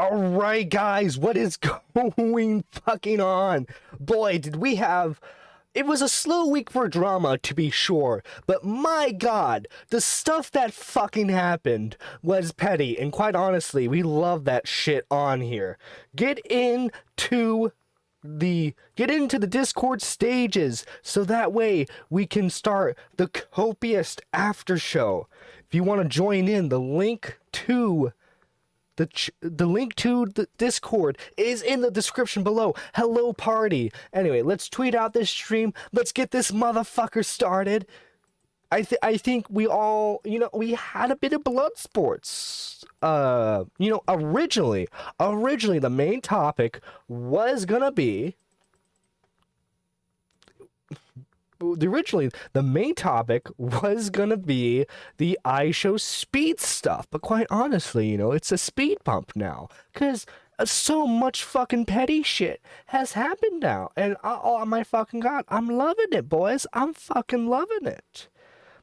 Alright, guys, what is going fucking on? Boy, did we have... It was a slow week for drama, to be sure, but my god, the stuff that fucking happened was petty, and quite honestly, we love that shit on here. Get into the Discord stages, so that way we can start the Copious after show. If you want to join in, the link to the Discord is in the description below. Hello, party. Anyway, let's tweet out this stream. Let's get this motherfucker started. I think we all, we had a bit of blood sports. Originally the main topic was gonna be... the main topic was gonna be the iShow speed stuff, but quite honestly, it's a speed bump now, because so much fucking petty shit has happened now, and oh my fucking god, I'm loving it, boys. I'm fucking loving it.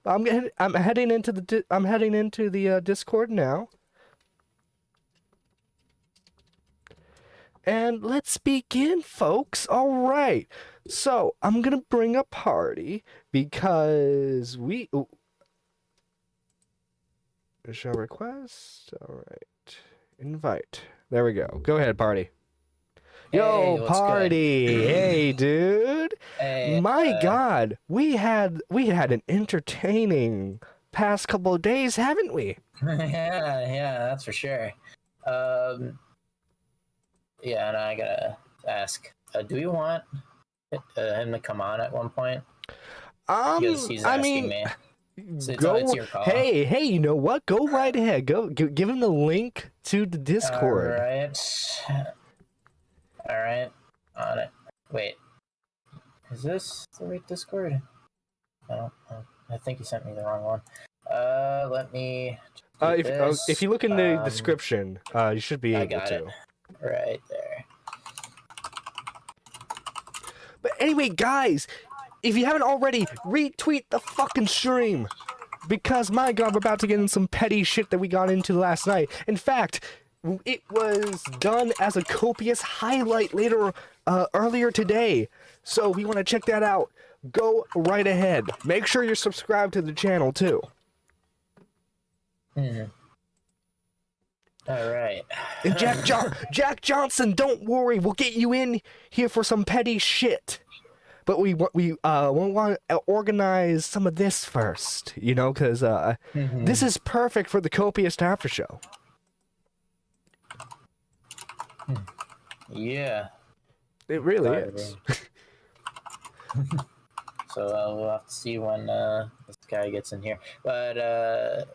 I'm heading into the Discord now, and let's begin, folks. All right. So, I'm gonna bring a party because we... Show request? Alright. Invite. There we go. Go ahead, party. Yo, party! Good? Hey, dude! Hey, my god, we had an entertaining past couple of days, haven't we? yeah, that's for sure. Yeah, and I gotta ask, do you want... him to come on at one point? He's asking me. So it's your call. Hey, you know what? Go right ahead. Give him the link to the Discord. All right. On it. Wait. Is this the right Discord? I think you sent me the wrong one. Let me... if you look in the description, you should be able to. Right there. But anyway, guys, if you haven't already, retweet the fucking stream. Because, my god, we're about to get in some petty shit that we got into last night. In fact, it was done as a Copious highlight earlier today. So, if you want to check that out, go right ahead. Make sure you're subscribed to the channel, too. Alright. And Jack Johnson, don't worry, we'll get you in here for some petty shit. But we want to organize some of this first, because this is perfect for the Copious after show. Yeah. It really is. So we'll have to see when this guy gets in here. But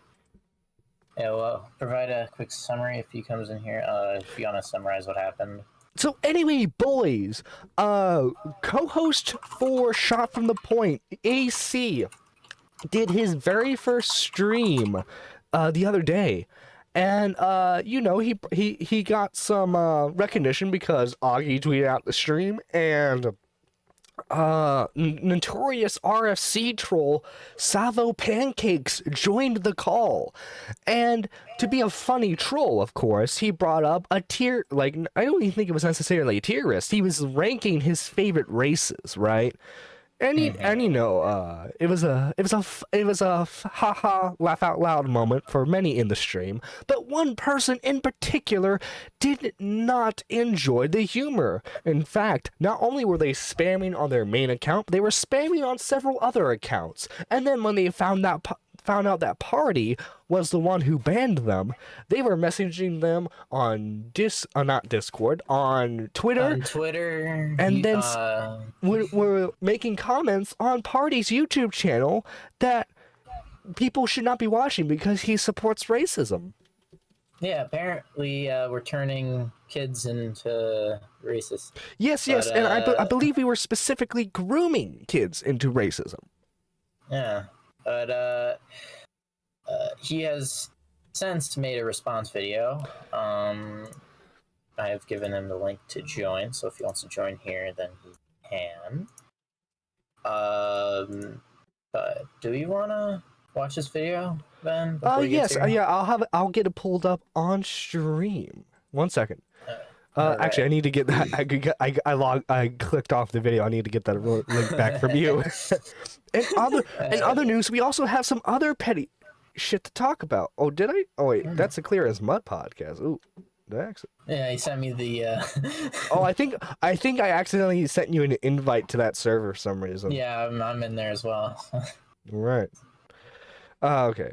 yeah, well, provide a quick summary if he comes in here. If you want to summarize what happened. So anyway, boys, co-host for Shot from the Point, AC, did his very first stream the other day. And, he got some recognition because Augie tweeted out the stream, and... notorious RFC troll Savo Pancakes joined the call, and to be a funny troll, of course, he brought up a tier, I don't even think it was necessarily a tier list. He was ranking his favorite races, right? And it was a haha laugh out loud moment for many in the stream, but one person in particular did not enjoy the humor. In fact, not only were they spamming on their main account, they were spamming on several other accounts. And then when they found out that Party was the one who banned them, they were messaging them on not Discord, on Twitter. On Twitter. And then we're making comments on Party's YouTube channel that people should not be watching because he supports racism. Yeah, apparently we're turning kids into racists. Yes, and I believe we were specifically grooming kids into racism. Yeah. But he has since made a response video. I have given him the link to join, so if he wants to join here, then he can. But do you want to watch this video, Ben? Yes, yeah, I'll get it pulled up on stream. 1 second. All Actually, I right. need to get that. I clicked off the video. I need to get that link back from you. In other news, we also have some other petty shit to talk about. Oh, did I? Oh wait, that's a Clear as Mud podcast. Ooh, did I accident? Yeah, he sent me the. Oh, I think I accidentally sent you an invite to that server for some reason. Yeah, I'm in there as well. Right. Okay.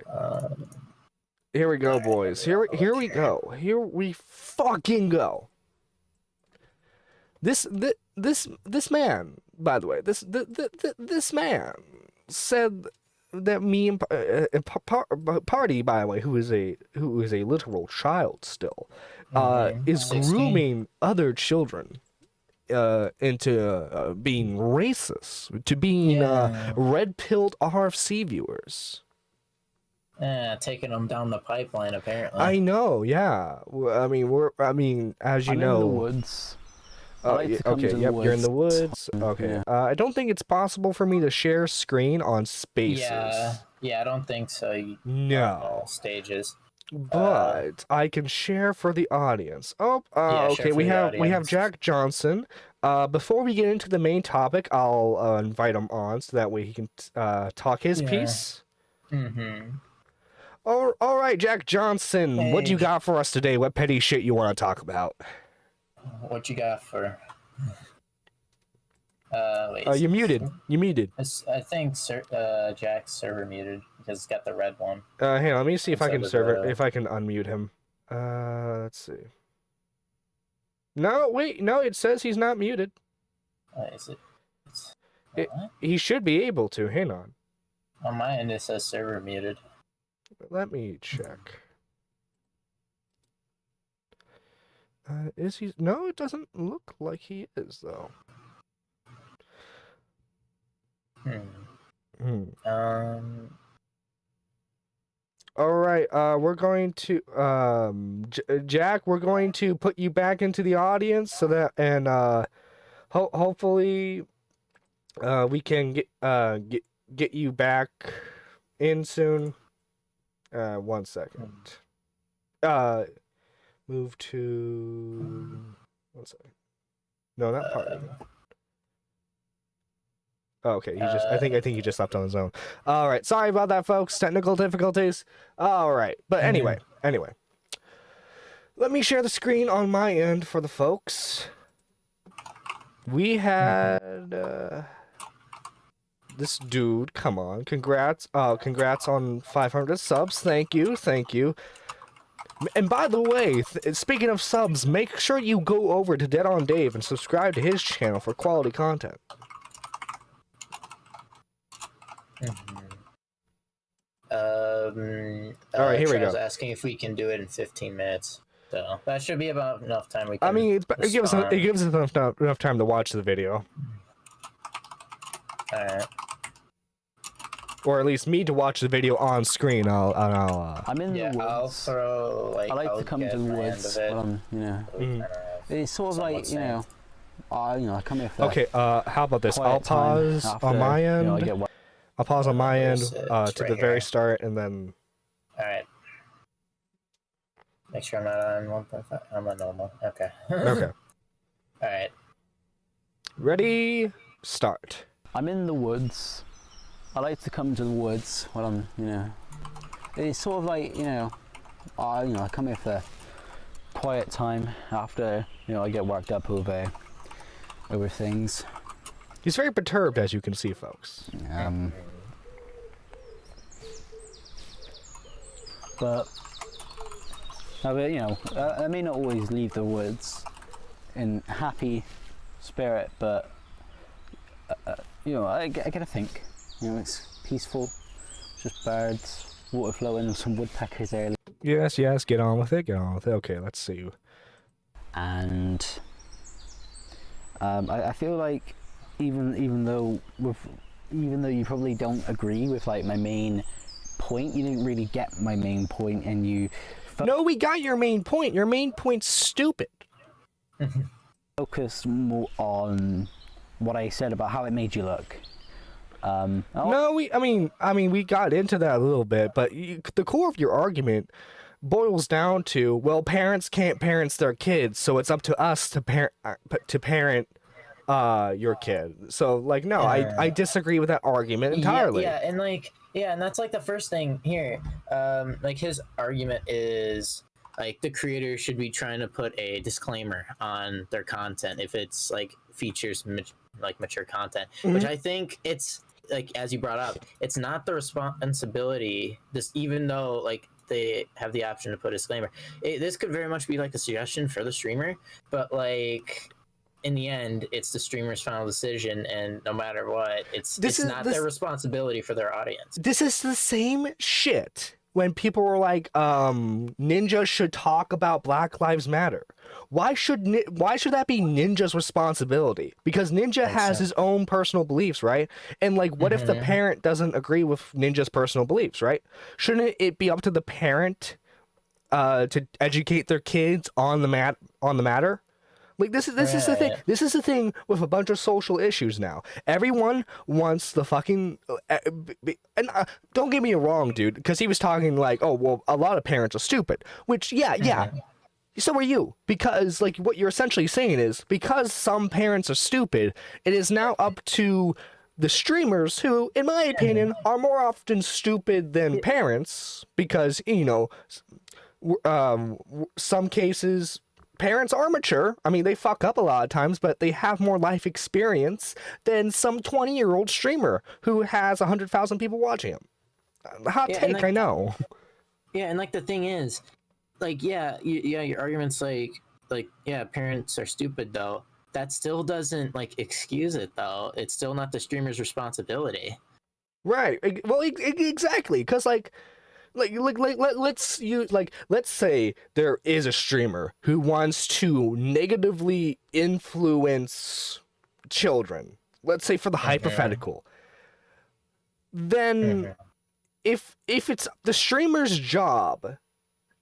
Here we go, Alright, boys. let me Here we look go. Here we fucking go. This man, by the way, this man said that me and Party, by the way, who is a literal child still, is 16. grooming other children into being racist, to being red-pilled RFC viewers. Yeah, taking them down the pipeline apparently. I know, yeah. I mean, as you know, in the woods. Okay, yep, you're in the woods. Okay. Yeah. I don't think it's possible for me to share screen on Spaces. Yeah, I don't think so. No. Stages. But I can share for the audience. Oh, okay. Share We for the have audience. Jack Johnson. Before we get into the main topic, I'll invite him on so that way he can talk his piece. Mm-hmm. All right, Jack Johnson. Hey. What you got for us today? What petty shit you want to talk about? What you got for? Wait. You're muted. You're muted. I think Jack's server muted because it's got the red one. Hang on, let me see if I can So if I can unmute him. Let's see. No, wait, no, it says he's not muted. Is it? What? He should be able to. Hang on. On my end, it says server muted. Let me check. Is he? No, it doesn't look like he is though. All right, we're going to Jack, we're going to put you back into the audience so that and hopefully we can get you back in soon. 1 second. Move to 1 second. No, not party. Oh, okay, I think he just left on his own. All right, sorry about that, folks. Technical difficulties. All right, but anyway, let me share the screen on my end for the folks. We had this dude. Come on, congrats on 500 subs. Thank you. And by the way, speaking of subs, make sure you go over to Dead on Dave and subscribe to his channel for quality content. All right, here we go. I was asking if we can do it in 15 minutes, so that should be about enough time. We can. I mean, it gives us enough time to watch the video, All right. or at least me to watch the video on screen. I'm in the woods. I'll throw I like to come to the woods. It's sort of like I come here for. Okay, how about this? I'll pause on my end. I'll pause on my end to the very start, and then. All right. Make sure I'm not on 1.5. I'm on normal. Okay. Okay. All right. Ready? Start. I'm in the woods. I like to come to the woods when I'm, It's sort of like, I come here for quiet time after, I get worked up over things. He's very perturbed, as you can see, folks. But I may not always leave the woods in happy spirit, but I gotta think. It's peaceful, it's just birds, water flowing, and some woodpeckers early. Yes, get on with it. Okay, let's see. And I feel like even though you probably don't agree with like my main point, you didn't really get my main point, and you. No, we got your main point. Your main point's stupid. Focus more on what I said about how it made you look. No, we got into that a little bit, but the core of your argument boils down to, well, parents can't parent their kids, so it's up to us to parent your kid. So like, no, I disagree with that argument entirely. And that's like the first thing here. Like his argument is like the creator should be trying to put a disclaimer on their content if it's like features mature content, which I think it's like, as you brought up, it's not the responsibility, this, even though like they have the option to put a disclaimer, this could very much be like a suggestion for the streamer, but like in the end it's the streamer's final decision, and no matter what, it's not their responsibility for their audience. This is the same shit when people were like, Ninja should talk about Black Lives Matter. Why should that be Ninja's responsibility? Because Ninja has his own personal beliefs, right? And like, what if the parent doesn't agree with Ninja's personal beliefs, right? Shouldn't it be up to the parent to educate their kids on the matter? Like, this is the thing. This is the thing with a bunch of social issues now. Everyone wants the fucking and don't get me wrong, dude, because he was talking like, oh well, a lot of parents are stupid. Which yeah. So are you, because like what you're essentially saying is, because some parents are stupid, it is now up to the streamers who, in my opinion, are more often stupid than parents, because, you know, some cases parents are mature. I mean, they fuck up a lot of times, but they have more life experience than some 20-year-old streamer who has 100,000 people watching him. Hot take, like, I know. Yeah, and like the thing is, like, your argument's like, yeah, parents are stupid, though. That still doesn't like excuse it, though. It's still not the streamer's responsibility. Right. Well, exactly. Because let's say there is a streamer who wants to negatively influence children. Let's say for the hypothetical. Then, if it's the streamer's job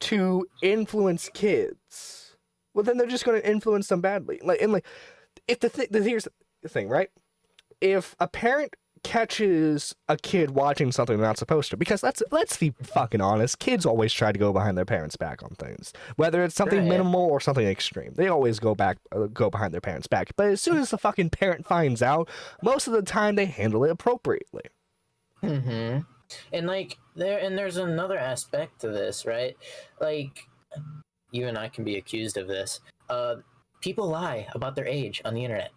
to influence kids, well, then they're just going to influence them badly. If here's the thing, right? If a parent catches a kid watching something they're not supposed to, because let's be fucking honest, kids always try to go behind their parents' back on things, whether it's something minimal or something extreme. They always go behind their parents' back. But as soon as the fucking parent finds out, most of the time they handle it appropriately. And like there's another aspect to this, right? Like, you and I can be accused of this. People lie about their age on the internet.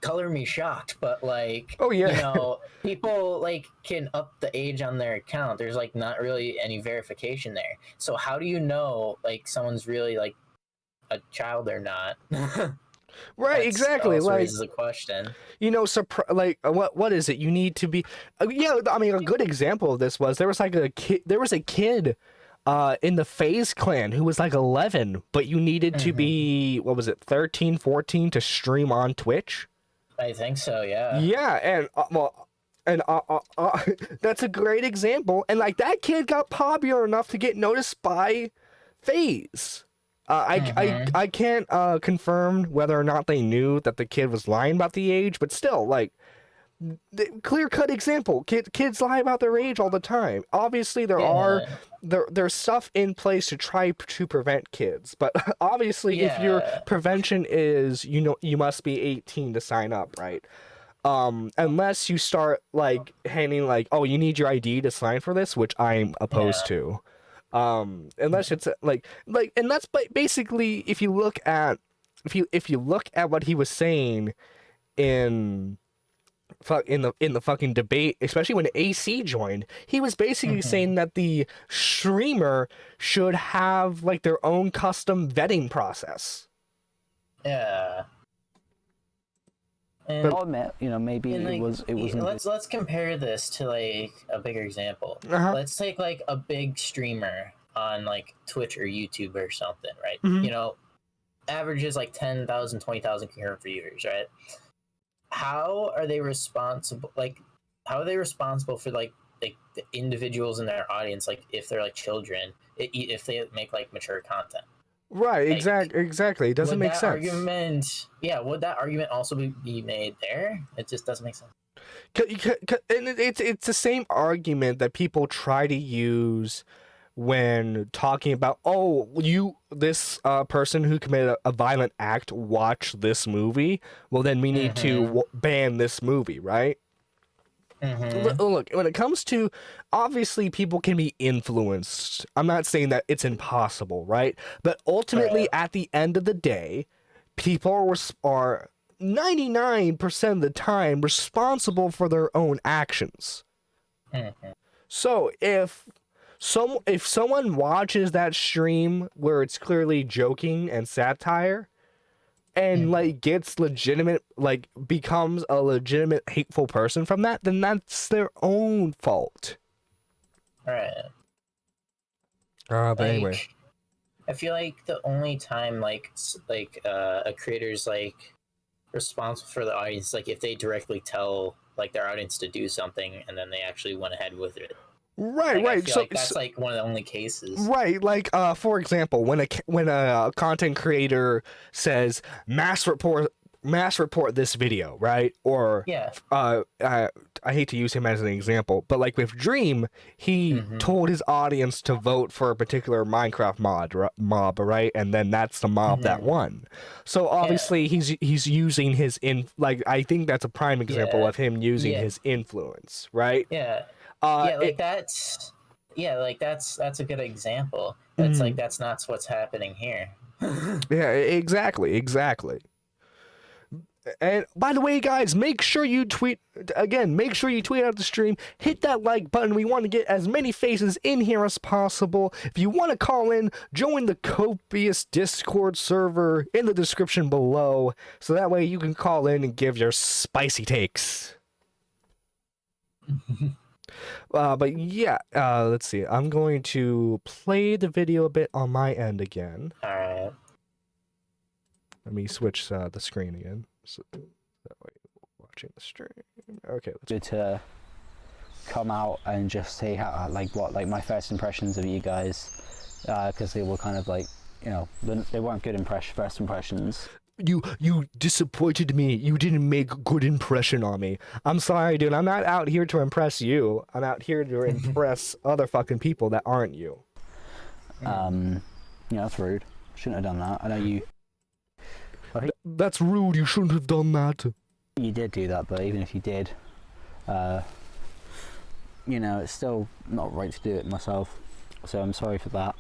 Color me shocked, but like, oh yeah, you know, people like can up the age on their account. There's like not really any verification there. So how do you know like someone's really like a child or not? Right, exactly. Like, raises a question. You know, what is it? You need to be. Yeah, I mean, a good example of this was there was a kid in the FaZe clan who was like 11, but you needed to be, what was it, 13, 14 to stream on Twitch? I think so, yeah. Yeah, and that's a great example. And like that kid got popular enough to get noticed by FaZe. I can't confirm whether or not they knew that the kid was lying about the age, but still, like, clear-cut example. Kids lie about their age all the time. Obviously, there's stuff in place to try to prevent kids, but obviously, if your prevention is, you know, you must be 18 to sign up, right? Unless you start like handing like, oh, you need your ID to sign for this, which I'm opposed to. Unless it's and that's basically, if you look at what he was saying in the fucking debate, especially when AC joined, he was basically saying that the streamer should have like their own custom vetting process. Yeah. And I'll admit, you know, maybe it wasn't. Let's compare this to like a bigger example. Let's take like a big streamer on like Twitch or YouTube or something, right? You know, averages like 10,000, 20,000 concurrent viewers, right? How are they responsible? Like, how are they responsible for like the individuals in their audience? Like, if they're like children, if they make like mature content. Right, exactly. It doesn't make sense. Would that argument also be made there? It just doesn't make sense. And it's the same argument that people try to use when talking about, this person who committed a violent act watched this movie, well, then we need to ban this movie, right? Look, when it comes to, obviously people can be influenced. I'm not saying that it's impossible, right? But ultimately, at the end of the day, people are 99% of the time responsible for their own actions. So if someone watches that stream where it's clearly joking and satire, and like gets legitimate, like becomes a legitimate hateful person from that, then that's their own fault. Right. But anyway, I feel like the only time a creator's like responsible for the audience, like if they directly tell like their audience to do something and then they actually went ahead with it. Right. I feel like that's like one of the only cases. Right, like for example, when a content creator says mass report this video, right? Or I hate to use him as an example, but like with Dream, he told his audience to vote for a particular Minecraft mob, right? And then that's the mob that won. So obviously he's using I think that's a prime example of him using his influence, right? Yeah. That's a good example. It's like that's not what's happening here. Yeah, exactly. And by the way, guys, make sure you tweet out the stream, hit that like button. We want to get as many faces in here as possible. If you want to call in, join the Copious Discord server in the description below, so that way you can call in and give your spicy takes. But yeah, let's see. I'm going to play the video a bit on my end again. All right. Let me switch the screen again. So that way, watching the stream. Okay. Good to come out and just say how, my first impressions of you guys, because they were kind of like, they weren't good first impressions. You disappointed me. You didn't make a good impression on me. I'm sorry, dude. I'm not out here to impress you. I'm out here to impress other fucking people that aren't you. That's rude. Shouldn't have done that. I know you. That's rude. You shouldn't have done that. You did do that, but even if you did, it's still not right to do it myself. So I'm sorry for that.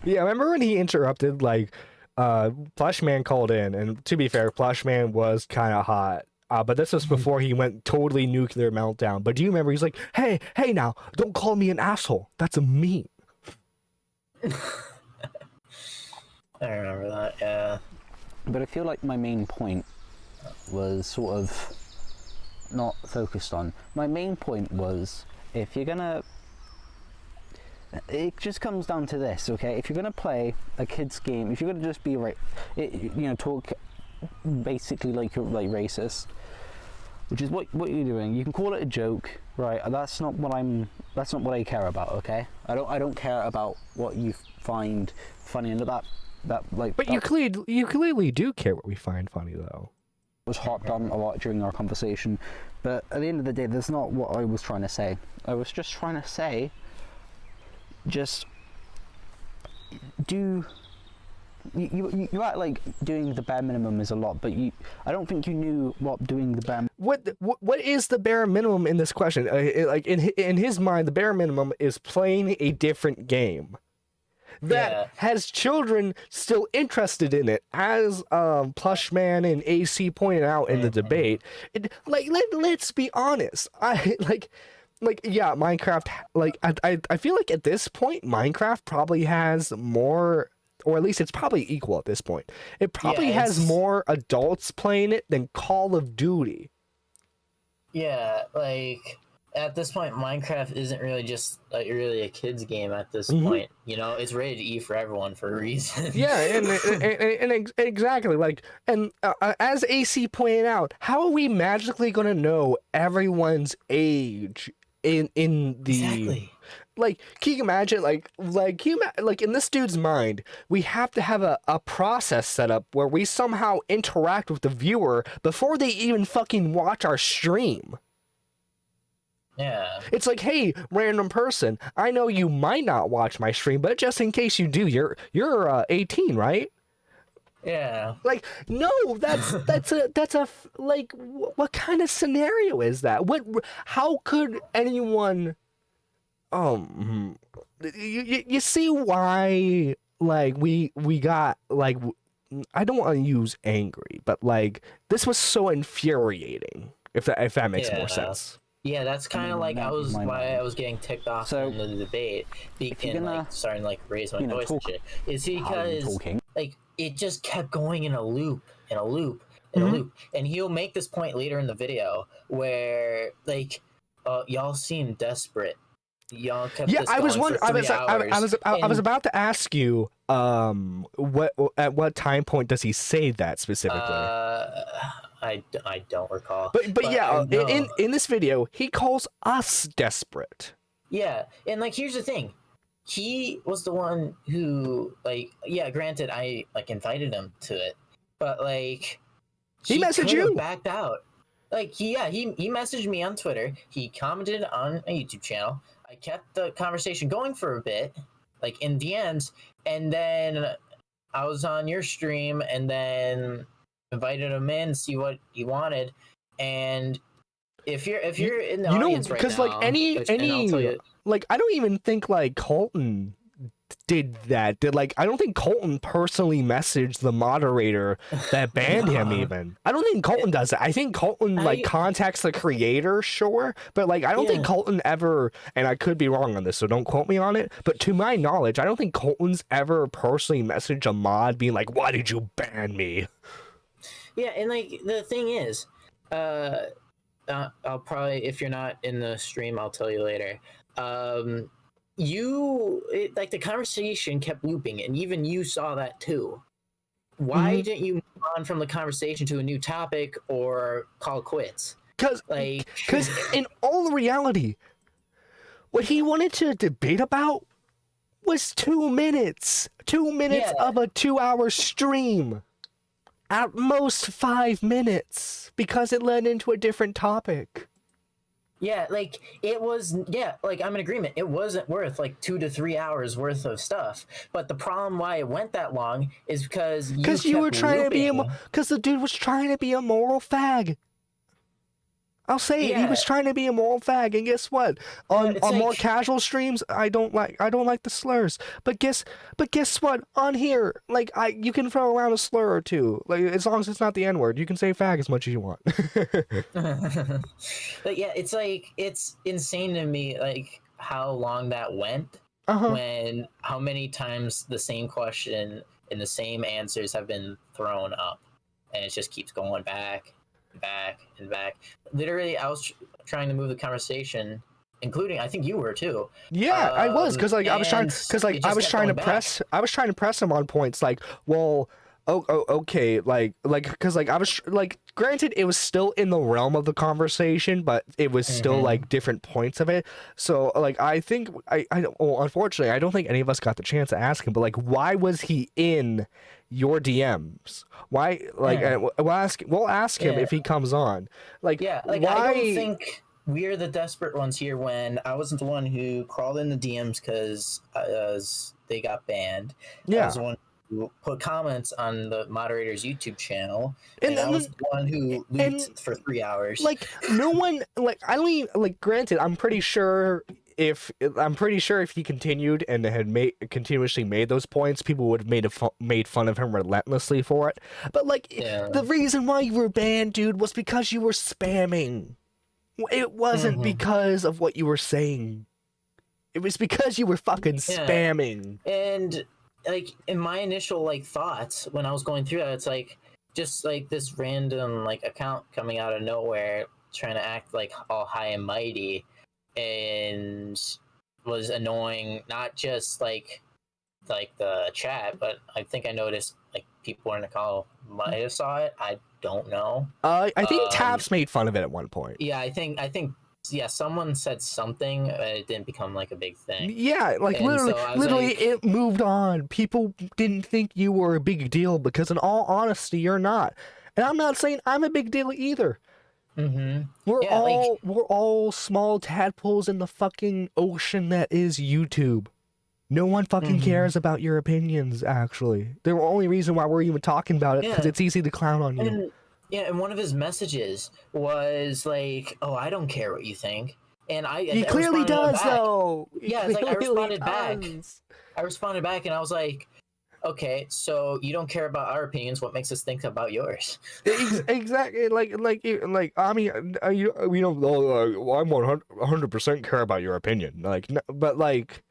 Yeah, remember when he interrupted, Plushman called in, and to be fair, Plushman was kind of hot. But this was before he went totally nuclear meltdown. But do you remember, he's like, hey now, don't call me an asshole. That's a meme. I remember that, yeah. But I feel like my main point was sort of not focused on. My main point was, if you're gonna... It just comes down to this, okay? If you're gonna play a kid's game, if you're gonna just be talk basically like you're like racist, which is what you're doing. You can call it a joke, right? That's not what I care about, okay? I don't care about what you find funny and that. But you clearly do care what we find funny, though. Was harped on a lot during our conversation, but at the end of the day, that's not what I was trying to say. I was just trying to say, just do you act like doing the bare minimum is a lot, but I don't think you knew what doing the bare. What is the bare minimum in this question? In his mind, the bare minimum is playing a different game that has children still interested in it, as Plushman and AC pointed out in the debate. Let's be honest. Minecraft. I feel like at this point, Minecraft probably has more, or at least it's probably equal at this point. It probably has more adults playing it than Call of Duty. Yeah, at this point, Minecraft isn't really just really a kid's game at this point. It's rated E for everyone for a reason. Yeah, and exactly. As AC pointed out, how are we magically going to know everyone's age in the... Exactly. Can you imagine, in this dude's mind, we have to have a process set up where we somehow interact with the viewer before they even fucking watch our stream. Yeah. It's like, hey, random person, I know you might not watch my stream, but just in case you do, you're 18, right? Yeah. Like, no, like, what kind of scenario is that? How could anyone, you see why, like, we got, like, I don't want to use angry, but, like, this was so infuriating, if that makes more sense. Yeah, that's kind of like why I was getting ticked off So, in the debate, and like starting to like raise my voice and shit. Is because like it just kept going in a loop, in a loop, in a loop, and he'll make this point later in the video where like, y'all seem desperate. Y'all kept this going for 3 hours. I was about to ask you, at what time point does he say that specifically? I don't recall. But yeah, in this video, he calls us desperate. Yeah, and like here's the thing. He was the one who like, yeah, granted I like invited him to it, but like he messaged you, backed out. Like he messaged me on Twitter, he commented on a YouTube channel. I kept the conversation going for a bit, like in DMs, and then I was on your stream and then invited him in, see what he wanted. And if you're in the audience right now, because like any like I don't even think like Colton did that. I don't think Colton personally messaged the moderator that banned him even. I don't think Colton does that. I think Colton like contacts the creator, sure, but like I don't think Colton ever, and I could be wrong on this, so don't quote me on it, but to my knowledge, I don't think Colton's ever personally messaged a mod being like, why did you ban me? Yeah, and like the thing is, I'll probably, if you're not in the stream, I'll tell you later. Like the conversation kept looping, and even you saw that too. Why didn't you move on from the conversation to a new topic or call quits? Because in all reality, what he wanted to debate about was 2 minutes. 2 minutes of a 2-hour stream. At most 5 minutes, because it led into a different topic. Yeah, like it was. Yeah, like I'm in agreement. It wasn't worth like 2 to 3 hours worth of stuff. But the problem why it went that long is because you were trying to be because the dude was trying to be a moral fag. I'll say it. He was trying to be a moral fag, and guess what? On like, more casual streams, I don't like the slurs. But guess what? On here, like you can throw around a slur or two, like as long as it's not the N-word. You can say fag as much as you want. But yeah, it's like it's insane to me, like how long that went. When how many times the same question and the same answers have been thrown up, and it just keeps going back and back. Literally, I was trying to move the conversation, including I think you were too. Yeah, I was, because like I was trying to press him on points like, well, okay, like because like I was like, granted it was still in the realm of the conversation, but it was still like different points of it. So like I think unfortunately I don't think any of us got the chance to ask him, but like why was he in your DMs? Why? Like we'll ask him if he comes on. Like why? I don't think we're the desperate ones here when I wasn't the one who crawled in the DMs because they got banned. Yeah. I was the one who put comments on the moderator's YouTube channel, and I was the one who looped for 3 hours. Like no one, like I don't even, like granted, I'm pretty sure if he continued and had continuously made those points, people would have made fun of him relentlessly for it. But like the reason why you were banned, dude, was because you were spamming. It wasn't because of what you were saying. It was because you were fucking spamming. And like in my initial like thoughts when I was going through that, it's like just like this random like account coming out of nowhere trying to act like all high and mighty, and was annoying not just like the chat, but I think I noticed like people in the call might have saw it. I don't know. I think Taps made fun of it at one point. Yeah, I think someone said something, but it didn't become like a big thing. Yeah, like literally it moved on. People didn't think you were a big deal because in all honesty you're not. And I'm not saying I'm a big deal either. Mm-hmm. We're Yeah, all small tadpoles in the fucking ocean that is YouTube. No one fucking cares about your opinions, actually. The only reason why we're even talking about it because yeah, it's easy to clown on you. and one of his messages was like, "Oh, I don't care what you think," and He I clearly responded to him does, back. though. He Yeah, it's like I clearly responded back. does. I responded back, and I was like, "Okay, so you don't care about our opinions. What makes us think about yours?" Exactly, like I mean, you know, well, I'm 100% care about your opinion, like, but like,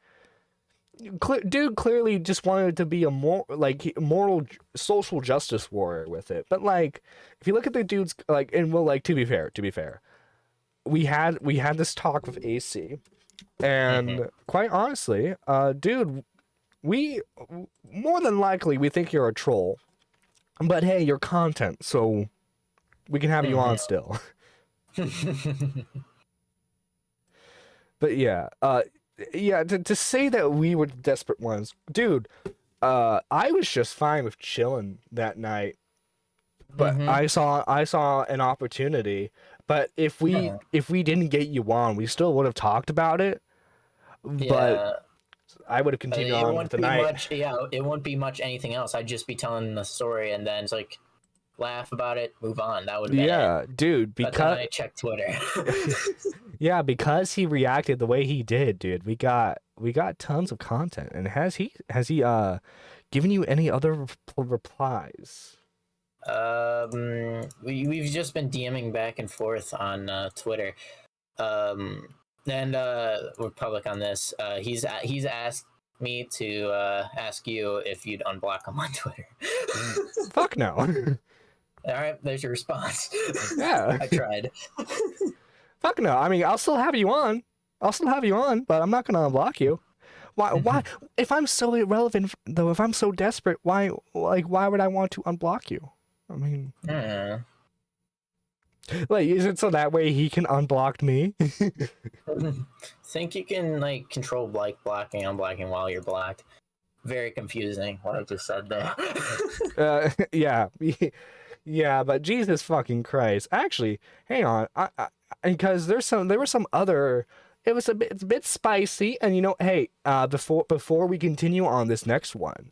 dude clearly just wanted to be a moral social justice warrior with it. But like, if you look at the dude's like, and well, like, to be fair, we had this talk with AC, and quite honestly, dude, we more than likely we think you're a troll, but hey, you're content, so we can have you on still. But yeah, to say that we were the desperate ones, dude. I was just fine with chilling that night, but I saw an opportunity. But if we didn't get you on, we still would have talked about it. But Yeah, I would have continued it on with won't the be night. much. Yeah, it won't be much anything else. I'd just be telling the story, and then it's like laugh about it, move on. That would have been it. Yeah, dude, But because then I checked Twitter. yeah, because he reacted the way he did, dude. We got tons of content. And has he given you any other replies? We've just been DMing back and forth on Twitter. And we're public on this. He's asked me to ask you if you'd unblock him on Twitter. Fuck no. All right, there's your response. Yeah. I tried. Fuck no. I mean, I'll still have you on. But I'm not gonna unblock you. Why? If I'm so irrelevant, though, if I'm so desperate, why would I want to unblock you? I mean, like, is it so that way he can unblock me? Think you can like control like blocking, unblocking while you're blocked? Very confusing what I just said there. Yeah, yeah, but Jesus fucking Christ! Actually, hang on, because there were some other. It's a bit spicy, and you know, hey, before we continue on this next one,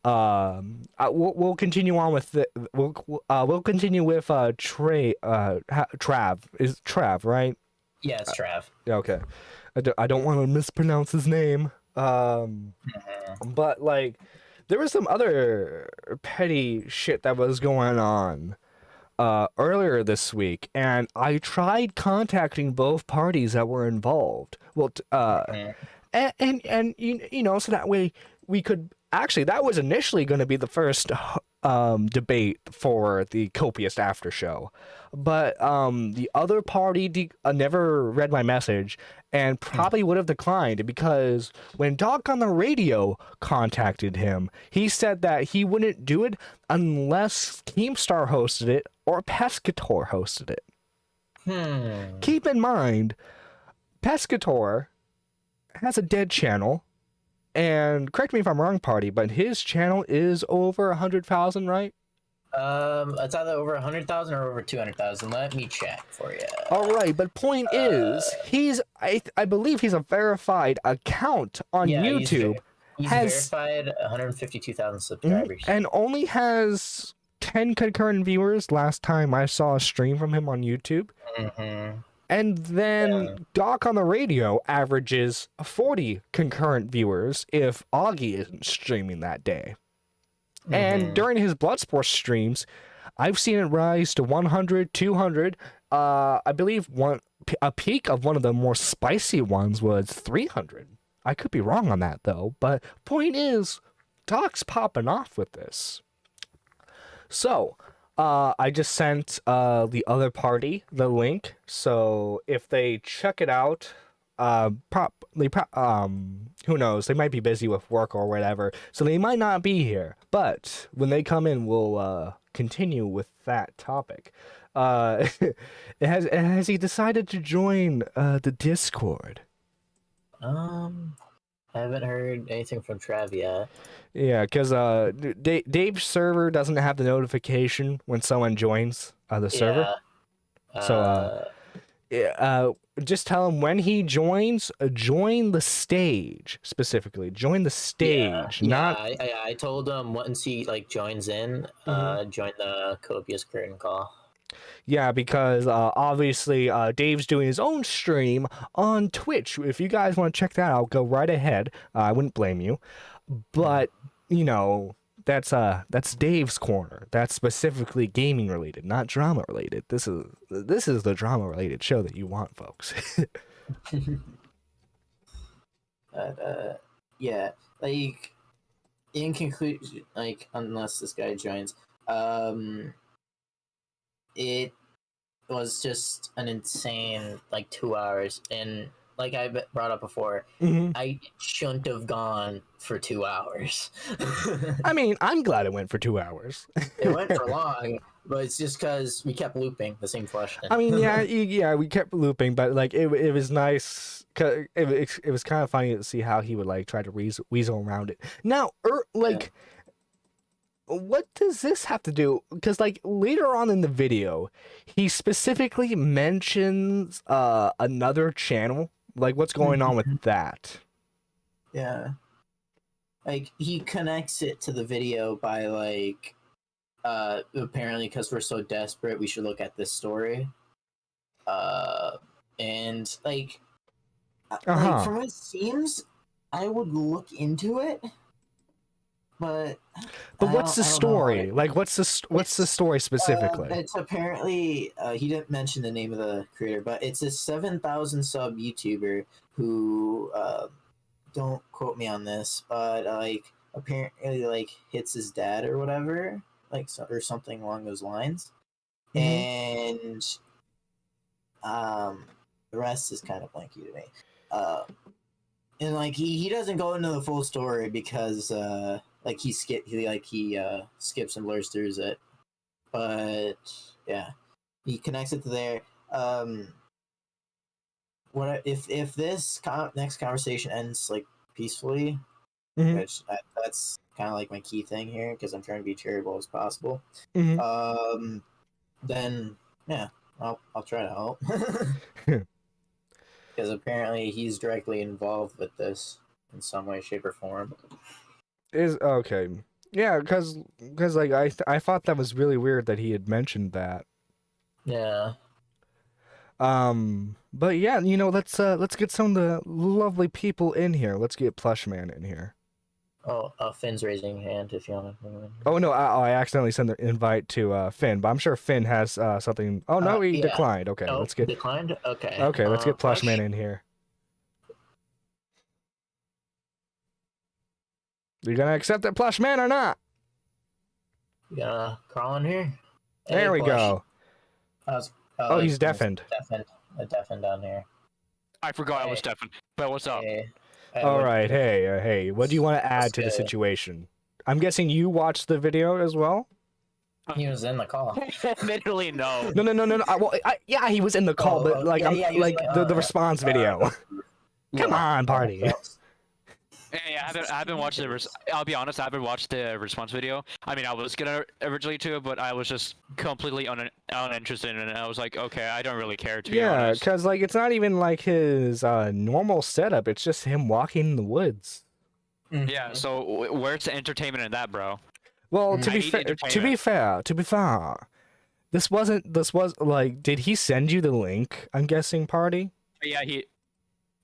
we'll continue on with we'll continue with Trav. Is Trav right? Yeah, it's Trav. Okay, I don't want to mispronounce his name. But like, there was some other petty shit that was going on earlier this week, and I tried contacting both parties that were involved. Well, and you know, so that way we could actually, that was initially going to be the first debate for the Copious after show, but the other party never read my message and probably would have declined, because when Doc on the radio contacted him, he said that he wouldn't do it unless Keemstar hosted it or Pescator hosted it. Keep in mind, Pescator has a dead channel, and correct me if I'm wrong, party, but his channel is over 100,000, right? It's either over 100,000 or over 200,000. Let me check for you. All right, but point is, I believe he's a verified account on YouTube. He's verified 152,000 subscribers. And only has 10 concurrent viewers last time I saw a stream from him on YouTube. And then Doc on the radio averages 40 concurrent viewers if Augie isn't streaming that day. And during his Bloodsport streams, I've seen it rise to 100, 200. I believe a peak of one of the more spicy ones was 300. I could be wrong on that, though. But point is, Doc's popping off with this. So, I just sent the other party the link. So if they check it out, who knows? They might be busy with work or whatever, so they might not be here. But when they come in, we'll continue with that topic. Has he decided to join the Discord? I haven't heard anything from Trav yet. Yeah, because Dave's server doesn't have the notification when someone joins the server. So just tell him when he joins, join the stage specifically. Join the stage, not. I told him once he like joins in, join the Copious curtain call. Yeah, because obviously Dave's doing his own stream on Twitch. If you guys want to check that out, go right ahead. I wouldn't blame you. But, you know, that's Dave's corner. That's specifically gaming related, not drama related. This is the drama related show that you want, folks. Yeah, like in conclusion, like unless this guy joins, it was just an insane like 2 hours, and like I brought up before, I shouldn't have gone for 2 hours. I mean, I'm glad it went for 2 hours. It went for long, but it's just because we kept looping the same question. I mean, yeah, we kept looping, but like it was nice. Cause it was kind of funny to see how he would like try to weasel around it. Now, like. Yeah. What does this have to do? Because like later on in the video, he specifically mentions another channel. Like, what's going on with that? Yeah, like he connects it to the video by like, apparently because we're so desperate, we should look at this story. And like from what it seems, I would look into it. But what's the story? Like, what's the story specifically? It's apparently he didn't mention the name of the creator, but it's a 7,000 sub YouTuber who don't quote me on this, but like apparently like hits his dad or whatever, like or something along those lines, and the rest is kind of blanky to me. And like he doesn't go into the full story because like he skips and blurs through it, but yeah, he connects it to there. What if this next conversation ends like peacefully, which that's kind of like my key thing here because I'm trying to be charitable as possible. Then yeah, I'll try to help because apparently he's directly involved with this in some way, shape, or form. Is okay, yeah, because like I thought that was really weird that he had mentioned that. Yeah. But yeah, you know, let's get some of the lovely people in here. Let's get Plushman in here. Oh, Finn's raising hand if you want to. Oh no, I accidentally sent the invite to Finn, but I'm sure Finn has something. Oh no, he declined. Okay, let's get declined. Okay. Okay, let's get Plushman in here. You gonna accept that, Plushman, or not? You gonna crawl in here? There we go. Oh, he's deafened. Deafened down here. I forgot I was deafened. But what's up? All right, hey, what do you want to add to the situation? I'm guessing you watched the video as well? He was in the call. Admittedly, no. No. Yeah, he was in the call, but like, the response video. Come on, party. Yeah, I haven't watched the. I'll be honest, I haven't watched the response video. I mean, I was gonna originally too, but I was just completely uninterested in it. I was like, okay, I don't really care to be honest. Yeah, because like it's not even like his normal setup. It's just him walking in the woods. Yeah. So where's the entertainment in that, bro? Well, to be fair, this was like, did he send you the link? I'm guessing, party. Yeah, he.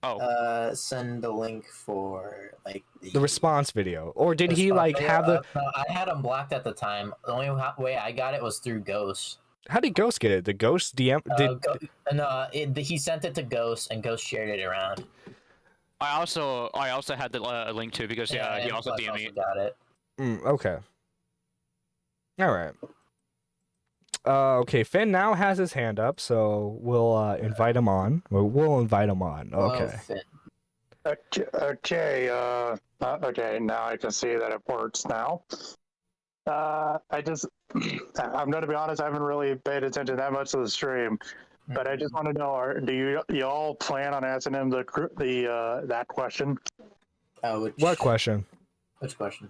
Oh. Send the link for like the response video, or did he like have the? No, I had him blocked at the time. The only way I got it was through Ghost. How did Ghost get it? The Ghost DM? He sent it to Ghost, and Ghost shared it around. I also had the link too because he also DM'd me. Got it. Okay. All right. Okay, Finn now has his hand up, so we'll invite him on. We'll invite him on. Okay. Okay. Okay. Now I can see that it works now. I'm going to be honest. I haven't really paid attention that much to the stream, but I just want to know: do you all plan on asking him that question? What question? Which question?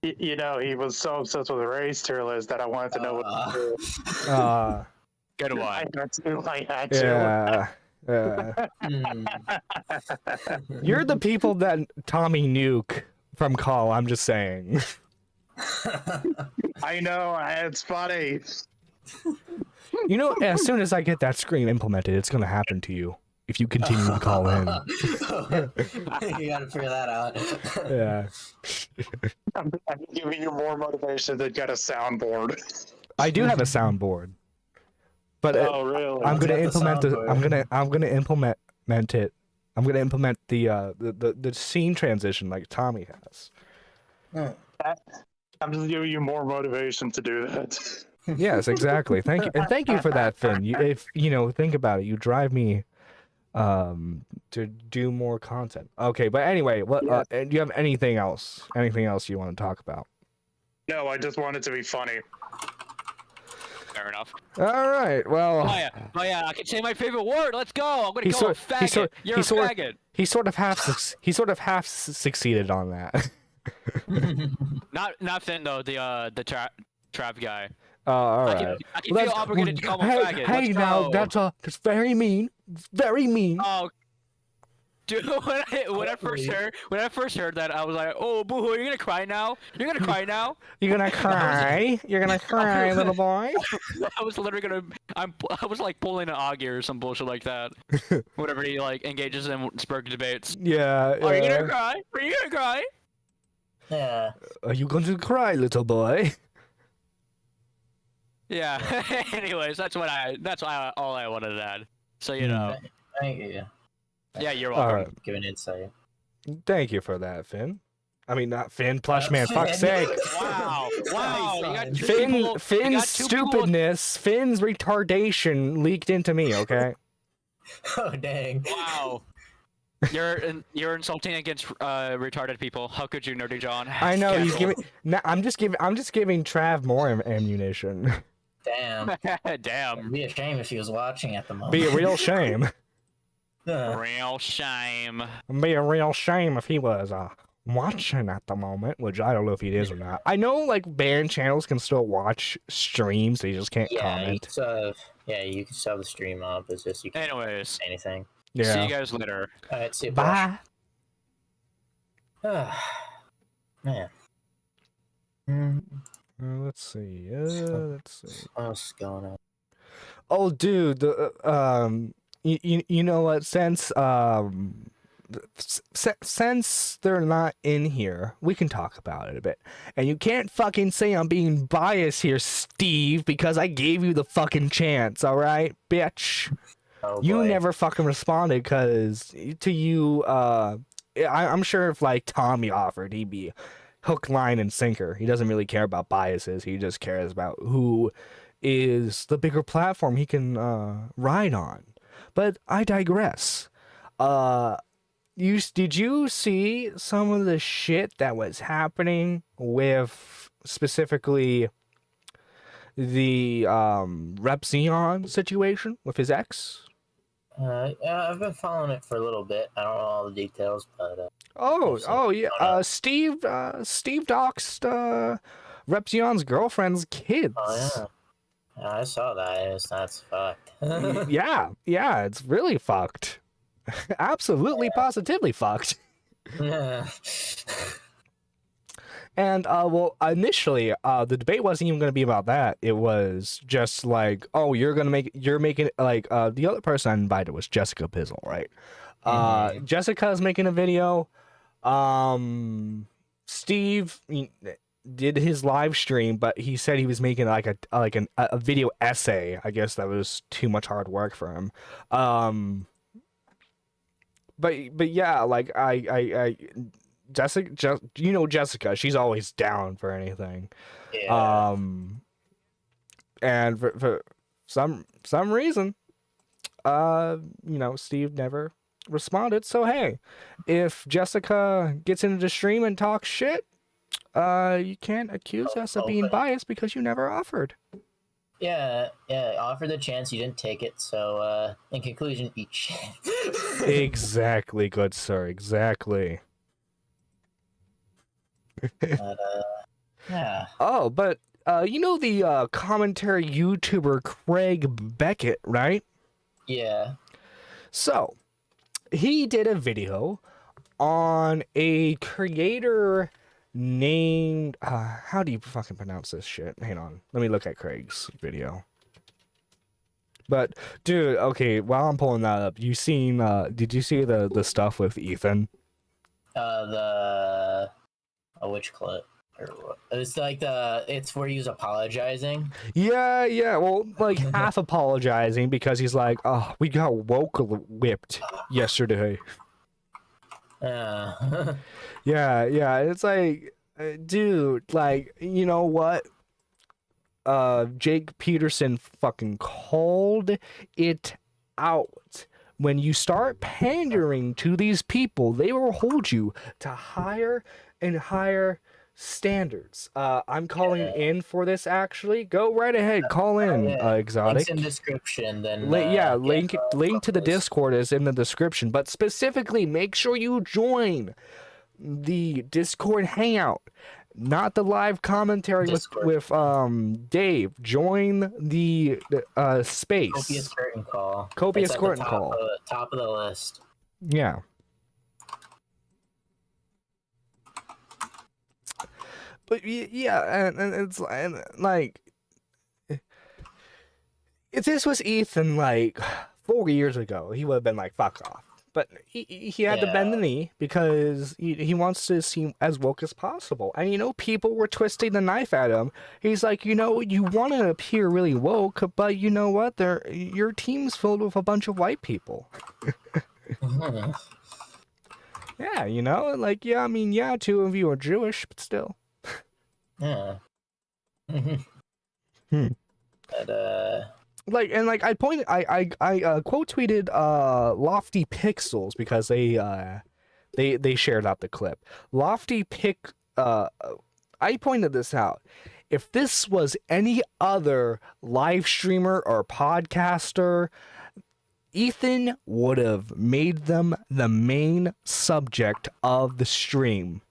You know, he was so obsessed with the race tier list that I wanted to know what. Good one. I had to. Yeah. You're the people that Tommy Nuke from Call. I'm just saying. I know, it's funny. You know, as soon as I get that screen implemented, it's gonna happen to you if you continue to call in. You gotta figure that out. Yeah. I'm giving you more motivation to get a soundboard. I do have a soundboard, but Oh, really? I'm gonna Get the implement the. soundboard. I'm gonna implement it. I'm gonna implement the scene transition like Tommy has. I'm just giving you more motivation to do that. Yes, exactly. Thank you, and thank you for that, Finn. If you know, think about it. You drive me, to do more content. Okay, but anyway, what? Do you have anything else? Anything else you want to talk about? No, I just want it to be funny. Fair enough. All right. Well. Oh yeah, I can say my favorite word. Let's go. I'm gonna call it faggot. You're a faggot. He sort of half succeeded on that. Not Finn though. The trap guy. Oh, all right. I can feel obligated to call him a faggot. Hey, Let's now go. that's very mean. Very mean. Oh, dude, when I first heard that, I was like, oh, boo-hoo, you're gonna cry now? You're gonna cry now? You're gonna cry. You're gonna cry, little boy. I was literally gonna, I was like pulling an Augie or some bullshit like that. Whenever he like engages in Spurg debates. Yeah. Are you gonna cry? Are you gonna cry? Yeah. Are you going to cry, little boy? Yeah. Anyways, that's all I wanted to add. So you know. Thank you. Yeah, you're All welcome. right. Give an insight. Thank you for that, Finn. I mean, not Finn, Plush Man. Fuck's sake. Wow. Wow. You got two Finn's people, you got two people- stupidness, Finn's retardation leaked into me. Okay. Oh dang. Wow. You're insulting against retarded people. How could you, Nerdy John? I know he's Cancel. giving. No, I'm just giving Trav more ammunition. Damn. Damn. It'd be a shame if he was watching at the moment. Be a real shame. Real shame. Be a real shame if he was watching at the moment, which I don't know if he is or not. I know like band channels can still watch streams, they just can't comment. You can still have the stream up. It's just you can't Anyways, say anything. Yeah. see you guys later. All right, see you. Bye. Man. Let's see. Let's see. What's going on? Oh, dude. You know what? Since they're not in here, we can talk about it a bit. And you can't fucking say I'm being biased here, Steve, because I gave you the fucking chance. All right, bitch. Oh, You boy. never fucking responded because to you, I'm sure if like Tommy offered, he'd be hook, line, and sinker. He doesn't really care about biases. He just cares about who is the bigger platform he can ride on. But I digress. Did you see some of the shit that was happening with specifically the Rep Xeon situation with his ex? Yeah, I've been following it for a little bit. I don't know all the details, but Yeah. Steve doxed Rep Xeon's girlfriend's kids. oh yeah. I saw that. That's fucked. yeah, it's really fucked. Absolutely, positively fucked. Yeah. And well, initially, the debate wasn't even going to be about that. It was just like, oh, you're making like the other person I invited was Jessica Bizzle, right? Jessica's making a video. Steve did his live stream, but he said he was making like a video essay. I guess that was too much hard work for him. But yeah, like Jessica, Jessica, she's always down for anything. Yeah. And for some reason, Steve never responded. So hey, if Jessica gets into the stream and talks shit, you can't accuse us of being biased because you never offered. Yeah, offered the chance, you didn't take it, so, in conclusion, eat shit. Exactly, good sir, exactly. But, yeah. Oh, but you know the commentary YouTuber Craig Beckett, right? Yeah. So, he did a video on a creator named how do you fucking pronounce this shit? Hang on, let me look at Craig's video. But dude, okay, while I'm pulling that up, did you see the stuff with Ethan? Which clip? Or what? It's like it's where he's apologizing. Yeah, well, like half apologizing because he's like, oh, we got woke whipped yesterday. Yeah. Yeah, it's like, dude, like, you know what? Jake Peterson fucking called it out. When you start pandering to these people, they will hold you to higher and higher standards. I'm calling in for this, actually. Go right ahead, call in, Exotic. Link's in description, then link to the Discord is in the description, but specifically make sure you join the Discord hangout, not the live commentary with Dave. Join the space. Copious curtain call. Copious curtain call. Top of the list. Yeah. But yeah, and it's like, if this was Ethan like 4 years ago, he would have been like, fuck off. But he had to bend the knee because he wants to seem as woke as possible. And, you know, people were twisting the knife at him. He's like, you know, you want to appear really woke, but you know what? Your team's filled with a bunch of white people. Yeah, you know, like, yeah, I mean, yeah, 2 of you are Jewish, but still. Yeah. But, I quote tweeted Lofty Pixels because they shared out the clip. I pointed this out. If this was any other live streamer or podcaster, Ethan would have made them the main subject of the stream.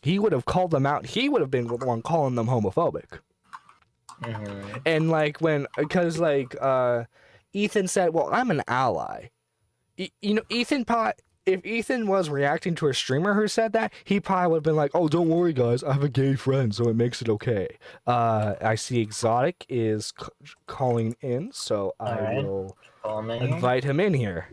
He would have called them out. He would have been the one calling them homophobic. And because Ethan said, well, I'm an ally. You know, if Ethan was reacting to a streamer who said that, he probably would have been like, oh, don't worry, guys, I have a gay friend, so it makes it okay. I see Exotic is calling in, so I will invite him in here.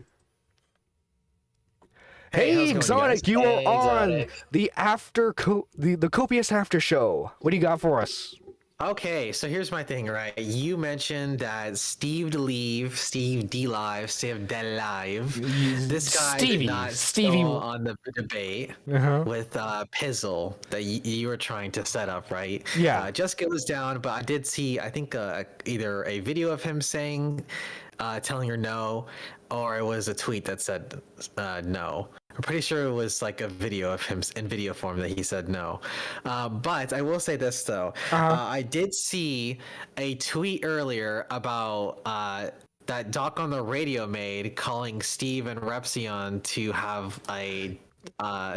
Hey, Exotic, you are on the the Copious After Show. What do you got for us? Okay, so here's my thing, right? You mentioned that Steve DeLive, this guy did not go on the debate with Pizzle that you were trying to set up, right? Yeah. Jessica was down, but I did see, I think, either a video of him saying, telling her no, or it was a tweet that said no. I'm pretty sure it was like a video of him in video form that he said no. But I will say this, though. I did see a tweet earlier about that Doc on the Radio made calling Steve and Repsion to have a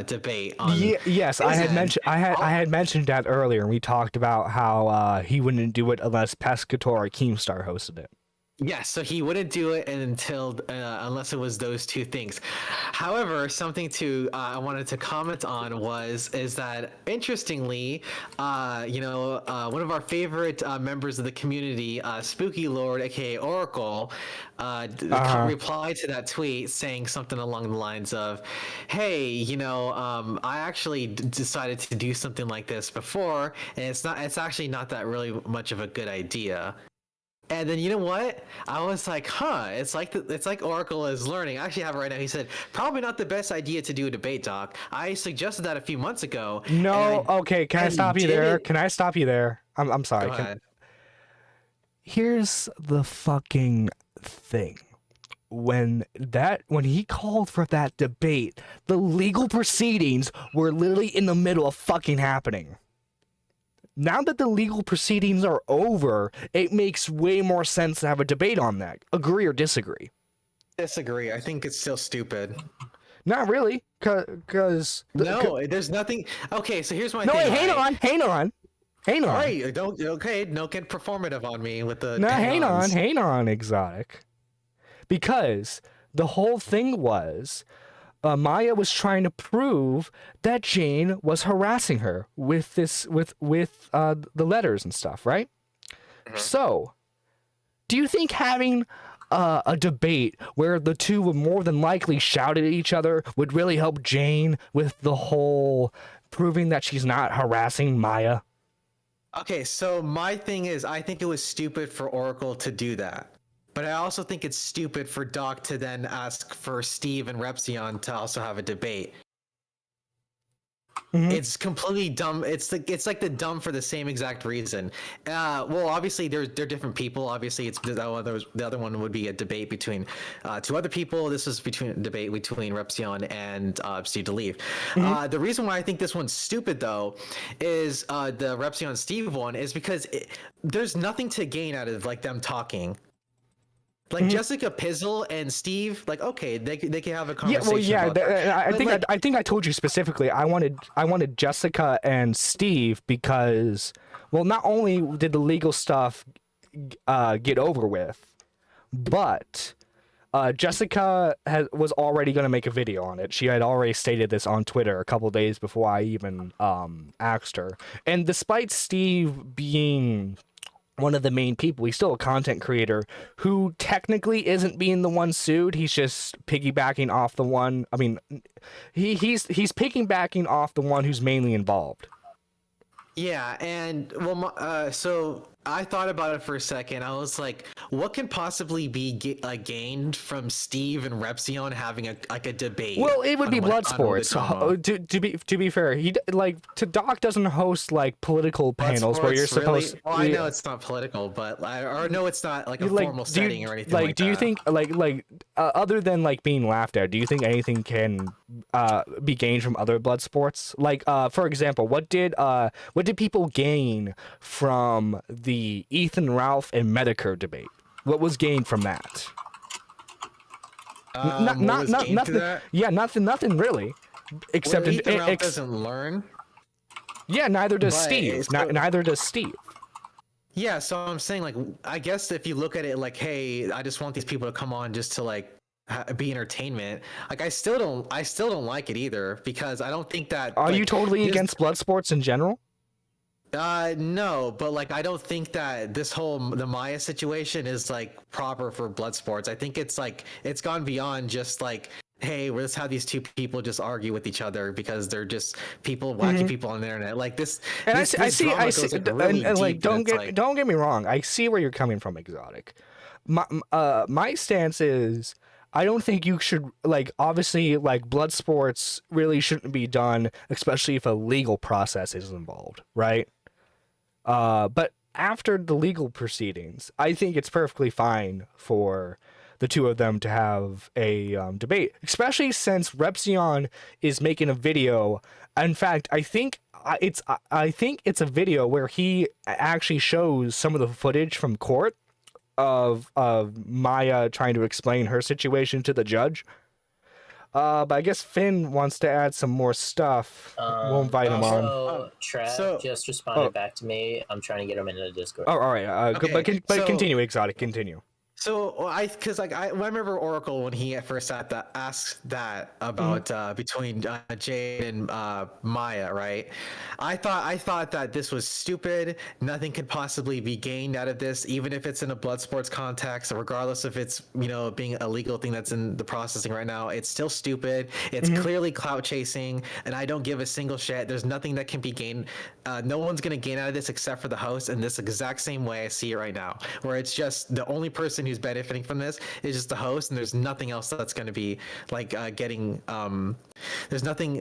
debate on. Yes, I had mentioned that earlier, and we talked about how he wouldn't do it unless Pescator or Keemstar hosted it. Yes, so he wouldn't do it until unless it was those two things. However, something I wanted to comment on is that interestingly, one of our favorite members of the community, Spooky Lord, aka Oracle, replied to that tweet saying something along the lines of, "Hey, I actually decided to do something like this before, and it's actually not that really much of a good idea." And then you know what? I was like, it's like Oracle is learning. I actually have it right now. He said, probably not the best idea to do a debate, Doc. I suggested that a few months ago. No, okay, can I stop you there? Can I stop you there? I'm sorry. Go ahead. Here's the fucking thing. When he called for that debate, the legal proceedings were literally in the middle of fucking happening. Now that the legal proceedings are over, it makes way more sense to have a debate on that. Agree or disagree? Disagree. I think it's still stupid. Not really, because there's nothing. Okay, so here's my thing. No, wait, hang on. Hang All on. right, don't get performative on me with the. No, hang hang-ons. on, Exotic. Because the whole thing was Maya was trying to prove that Jane was harassing her with the letters and stuff, right? So, do you think having a debate where the two would more than likely shout at each other would really help Jane with the whole proving that she's not harassing Maya? Okay, so my thing is, I think it was stupid for Oracle to do that. But I also think it's stupid for Doc to then ask for Steve and Repsion to also have a debate. Mhm. It's completely dumb. It's like the dumb for the same exact reason. Well, obviously they're different people. Obviously, the other one would be a debate between two other people. This is a debate between Repsion and Steve DeLeaf. The reason why I think this one's stupid though is the Repsion Steve one is because there's nothing to gain out of like them talking. Like Jessica Pizzle and Steve, like okay, they can have a conversation. I think I told you specifically. I wanted Jessica and Steve because, well, not only did the legal stuff get over with, but Jessica was already going to make a video on it. She had already stated this on Twitter a couple days before I even asked her. And despite Steve being one of the main people, he's still a content creator who technically isn't being the one sued. He's just piggybacking off the one. I mean, he's piggybacking off the one who's mainly involved. Yeah, and well, so I thought about it for a second. I was like, what can possibly be gained from Steve and Repsion having a debate? Well, it would be blood sports. To be fair, Doc doesn't host like political panels where you're supposed. Well, I know it's not political, but or no, it's not like a formal setting or anything like do you that. think other than like being laughed at, do you think anything can be gained from other blood sports? Like for example, what did people gain from the Ethan Ralph and Medicare debate? What was gained from that? Nothing. That? Yeah, nothing really. Except Ethan Ralph doesn't learn. Yeah, neither does Steve. Neither does Steve. Yeah, so I'm saying like I guess if you look at it like, hey, I just want these people to come on just to like be entertainment. Like I still don't like it either because I don't think that. Are you totally against blood sports in general? No, but like I don't think that the Maya situation is like proper for blood sports. I think it's like it's gone beyond just like, hey, let's have these two people just argue with each other because they're just wacky people on the internet. Like this. And I see. Like don't get me wrong. I see where you're coming from, Exotic. My stance is, I don't think you should, like, obviously, like, blood sports really shouldn't be done, especially if a legal process is involved, right? But after the legal proceedings, I think it's perfectly fine for the two of them to have a debate, especially since Repsion is making a video. In fact, I think it's a video where he actually shows some of the footage from court of Maya trying to explain her situation to the judge. But I guess Finn wants to add some more stuff. We'll invite him on. Trav just responded back to me. I'm trying to get him into the Discord. Oh, all right. Okay, but continue, Exotic. Continue. So I remember Oracle when he at first asked that about between Jade and Maya, right? I thought that this was stupid. Nothing could possibly be gained out of this, even if it's in a blood sports context, regardless if it's being a legal thing that's in the processing right now. It's still stupid. It's clearly clout chasing, and I don't give a single shit. There's nothing that can be gained. No one's gonna gain out of this except for the host, in this exact same way I see it right now, where it's just the only person who's benefiting from this is just the host, and there's nothing else that's going to be like getting there's nothing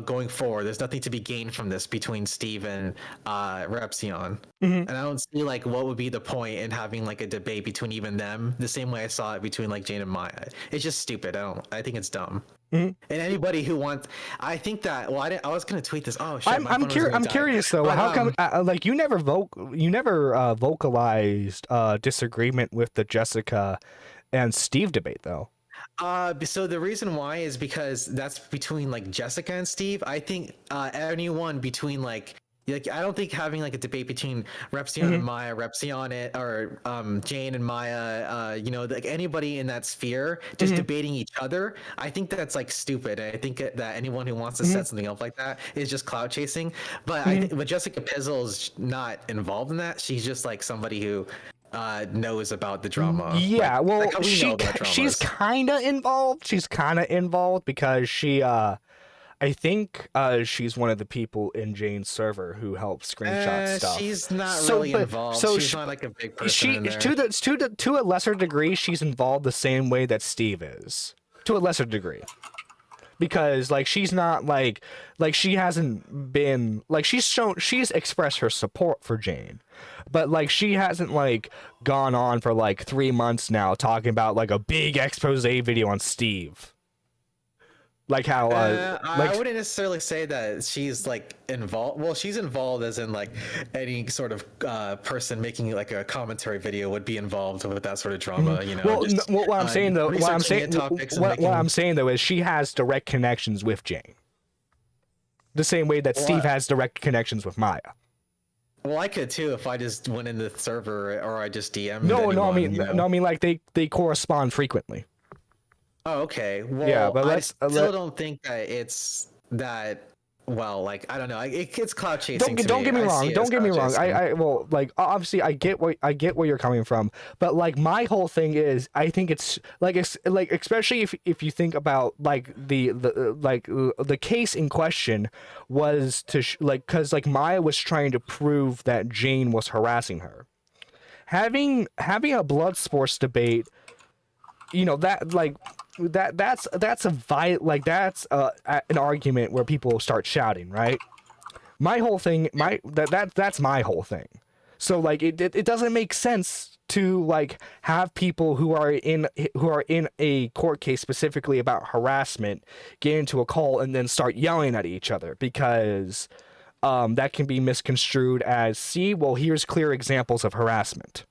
going forward. There's nothing to be gained from this between Steve and Repsion. And I don't see like what would be the point in having like a debate between even them, the same way I saw it between like Jane and Maya. It's just stupid. I think it's dumb. And anybody who wants, I think that. Well, I was gonna tweet this. Oh shit! I'm curious though. But, how come like you never vocalized disagreement with the Jessica and Steve debate though? So the reason why is because that's between like Jessica and Steve. I think anyone between like Like, I don't think having like a debate between Repsion and Maya, Repsion it, or Jane and Maya, like anybody in that sphere just debating each other. I think that's like stupid. I think that anyone who wants to set something up like that is just clout chasing. But I think, but Jessica Pizzle is not involved in that. She's just like somebody who knows about the drama. Yeah, like, well, like how we know about dramas. she's kind of involved. She's kind of involved because she, I think, she's one of the people in Jane's server who helps screenshot stuff. She's not really involved. So she's not like a big person in there. To a lesser degree, she's involved the same way that Steve is. To a lesser degree. Because like she's not like she hasn't been like she's expressed her support for Jane, but like she hasn't like gone on for like 3 months now talking about like a big expose video on Steve. Like how I wouldn't necessarily say that she's like involved. Well, she's involved as in like any sort of person making like a commentary video would be involved with that sort of drama. You know. Well, just, what I'm saying though, what I'm saying though is she has direct connections with Jane. The same way that Steve has direct connections with Maya. Well, I could too if I just went in the server or I just DM'd. I mean like they correspond frequently. Oh, okay. Well, yeah, but I still don't think that it's that. Well, like I don't know. It's cloud chasing. Don't get me wrong. Don't get me wrong. I well, like obviously I get where you're coming from, but like my whole thing is I think it's like especially if you think about like the case in question was to because like Maya was trying to prove that Jane was harassing her. Having a blood sports debate, you know, that like that's an argument where people start shouting, right? My whole thing, that's my whole thing. So like it doesn't make sense to like have people who are in a court case specifically about harassment get into a call and then start yelling at each other, because that can be misconstrued as, see, well, here's clear examples of harassment.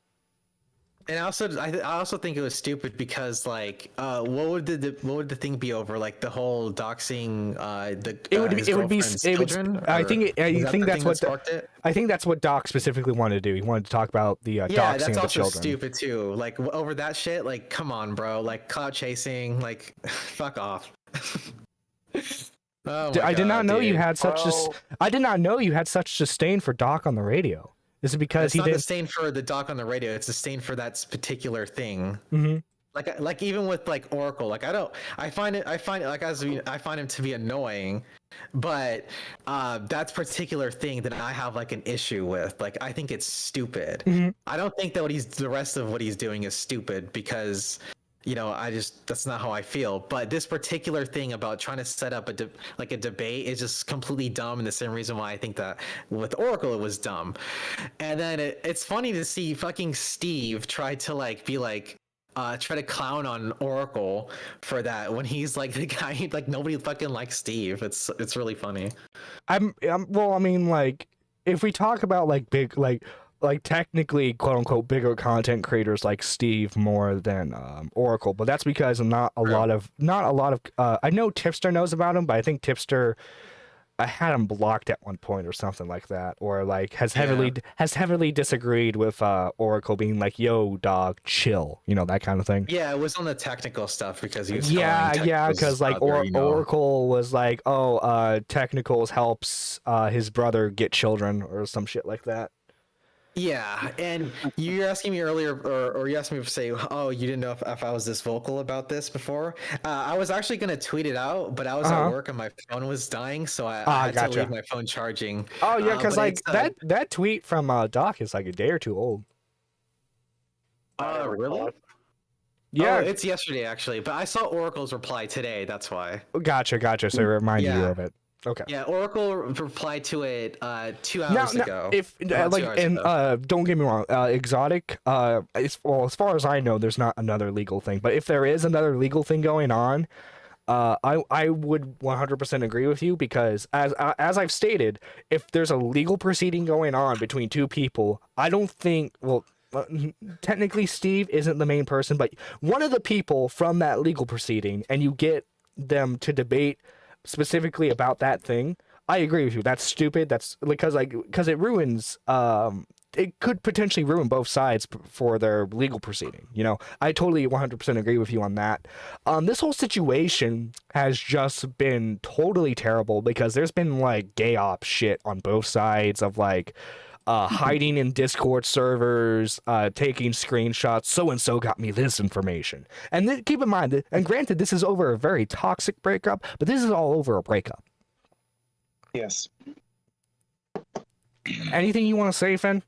And I also think it was stupid because like what would the thing be over, like the whole doxing children? I think that's what Doc specifically wanted to do. He wanted to talk about the doxing that's of the also children. Stupid too. Like over that shit. Like come on, bro. Like cloud chasing. Like fuck off. I did not know you had such disdain for Doc on the radio. Is it because it's not disdain for the doc on the radio? It's disdain for that particular thing. Mm-hmm. Like even with like Oracle, like I find him to be annoying, but that particular thing that I have like an issue with, like I think it's stupid. Mm-hmm. I don't think that the rest of what he's doing is stupid, because you know, that's not how I feel. But this particular thing about trying to set up a debate is just completely dumb, and the same reason why I think that with Oracle it was dumb. And then it's funny to see fucking Steve try to try to clown on Oracle for that when he's like the guy, like nobody fucking likes Steve. It's really funny. Well, I mean, like if we talk about like big like technically quote unquote bigger content creators like Steve more than Oracle, but that's because not a lot of I know Tipster knows about him, but I think Tipster I had him blocked at one point or something like that, or like has heavily disagreed with Oracle being like, yo dog, chill, you know, that kind of thing. Yeah, it was on the technical stuff because he was because like Oracle was like, oh Technicals helps his brother get children or some shit like that. Yeah, and you were asking me earlier, or you asked me to say, oh, you didn't know if I was this vocal about this before. I was actually going to tweet it out, but I was at work and my phone was dying, so I had to leave my phone charging. Oh, yeah, because like that tweet from Doc is like a day or two old. Really? Yeah. Oh, it's yesterday, actually, but I saw Oracle's reply today, that's why. Gotcha, so remind you of it. Okay. Yeah, Oracle replied to it 2 hours ago. If don't get me wrong, Exotic. As far as I know, there's not another legal thing. But if there is another legal thing going on, I would 100% agree with you, because as I've stated, if there's a legal proceeding going on between two people, I don't think technically Steve isn't the main person, but one of the people from that legal proceeding, and you get them to debate specifically about that thing, I agree with you. That's stupid. That's because it ruins. It could potentially ruin both sides for their legal proceeding. You know, I totally 100% agree with you on that. This whole situation has just been totally terrible because there's been like gay op shit on both sides of like hiding in Discord servers, taking screenshots. So and so got me this information. And then, keep in mind, and granted, this is over a very toxic breakup, but this is all over a breakup. Yes. Anything you want to say, Finn?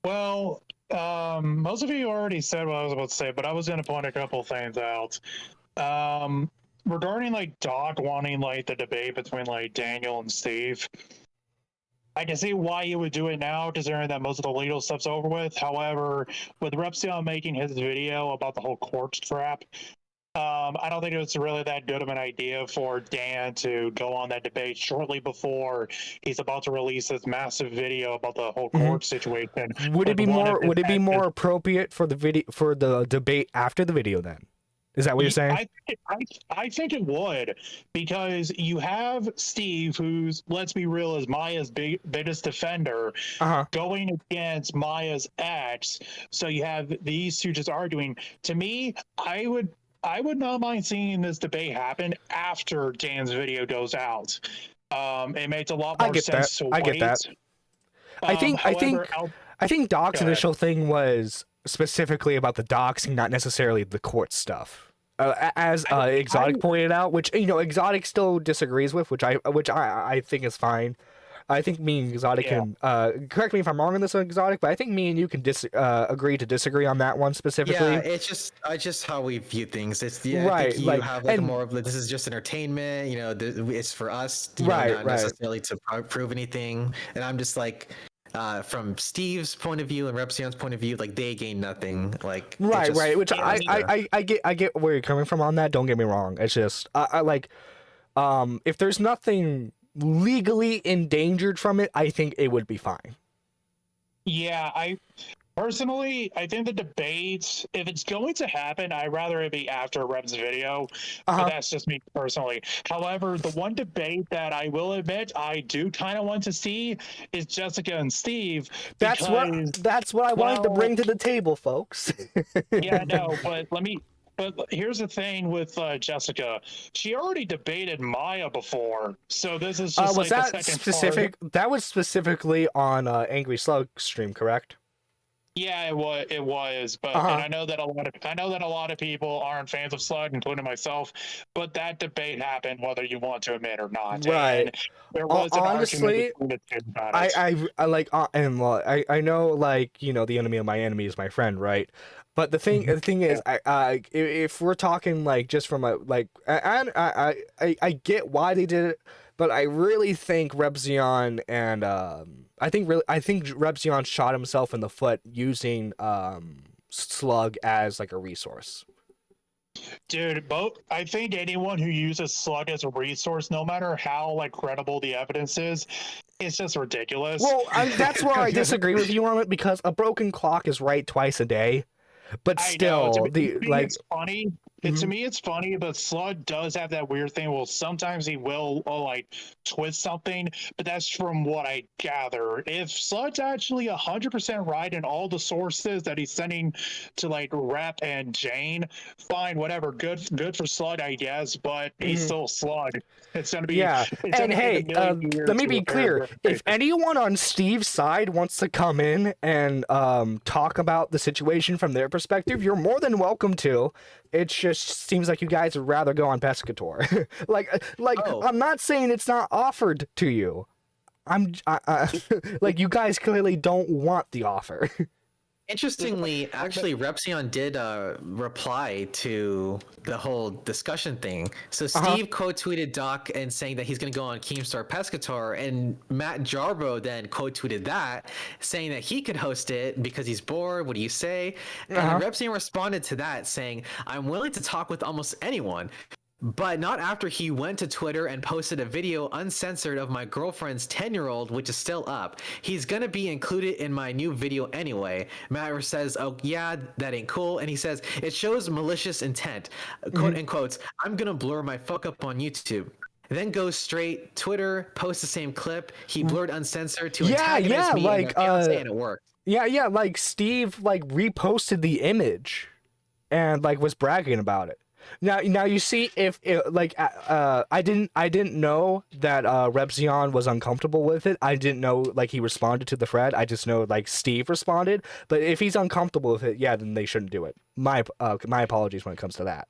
Well, most of you already said what I was about to say, but I was going to point a couple things out. Regarding like Doc wanting like the debate between like Daniel and Steve, I can see why you would do it now, considering that most of the legal stuff's over with. However, with Repsion making his video about the whole corpse trap, I don't think it was really that good of an idea for Dan to go on that debate shortly before he's about to release this massive video about the whole court situation. Would it be more appropriate for the debate after the video then? Is that what you're saying? I think it would, because you have Steve, who's, let's be real, is Maya's biggest defender, going against Maya's ex. So you have these two just arguing. To me, I would not mind seeing this debate happen after Dan's video goes out. It makes a lot more sense to wait. I get that. I think Doc's initial thing was specifically about the doxing, not necessarily the court stuff. As Exotic pointed out, which Exotic still disagrees with, which I think is fine. I think me and Exotic can correct me if I'm wrong on this, Exotic, but I think me and you can agree to disagree on that one specifically. Yeah, it's just how we view things. It's right. I think you have like more of this is just entertainment. It's for us, not necessarily to prove anything. And I'm just like, from Steve's point of view and Repsion's point of view, like they gain nothing. Like right. Which I get where you're coming from on that. Don't get me wrong. It's just I like, if there's nothing legally endangered from it, I think it would be fine. Yeah, I think the debate, if it's going to happen, I'd rather it be after Rep's video, but that's just me personally. However, the one debate that I will admit I do kind of want to see is Jessica and Steve. That's what I wanted to bring to the table, folks. Yeah, no, but here's the thing with Jessica. She already debated Maya before, so this is just was like that the second specific? part. That was specifically on Angry Slug stream, correct? Yeah, it was, but and I know that a lot of people aren't fans of Slug, including myself. But that debate happened, whether you want to admit or not. Right. And there was an honestly, argument between the two about it. I know, like, the enemy of my enemy is my friend, right? But the thing is, if we're talking like just from a like, I get why they did it, but I really think Repzion and I think Repzion shot himself in the foot using Slug as like a resource. Dude, I think anyone who uses Slug as a resource, no matter how like credible the evidence is, it's just ridiculous. Well, that's where I disagree with you on it, because a broken clock is right twice a day. But still, it's funny. To me, it's funny, but Slug does have that weird thing. Well, sometimes he will like twist something, but that's from what I gather. If Slug's actually 100% right in all the sources that he's sending to like Rep and Jane, fine, whatever, good for Slug, I guess. But he's still Slug. It's gonna be And hey, let me be clear. If anyone on Steve's side wants to come in and talk about the situation from their perspective, you're more than welcome to. It just seems like you guys would rather go on Pescator. I'm not saying it's not offered to you. Like, you guys clearly don't want the offer. Interestingly, actually, Repsion did reply to the whole discussion thing. So Steve quote-tweeted Doc and saying that he's going to go on Keemstar Pescator, and Matt Jarbo then quote-tweeted that, saying that he could host it because he's bored. What do you say? And Repsion responded to that saying, "I'm willing to talk with almost anyone." But not after he went to Twitter and posted a video uncensored of my girlfriend's 10-year-old, which is still up. He's gonna be included in my new video anyway. Matt says, "Oh yeah, that ain't cool." And he says, "It shows malicious intent." Quote in quotes, "I'm gonna blur my fuck up on YouTube." then goes straight Twitter, posts the same clip. He blurred uncensored to Yeah, antagonize me like, and my fiance, and it worked. Yeah, like Steve like reposted the image and like was bragging about it. Now you see if like I didn't know that Repzion was uncomfortable with it. I didn't know like he responded to the thread. I just know like Steve responded. But if he's uncomfortable with it, yeah, then they shouldn't do it. My apologies when it comes to that.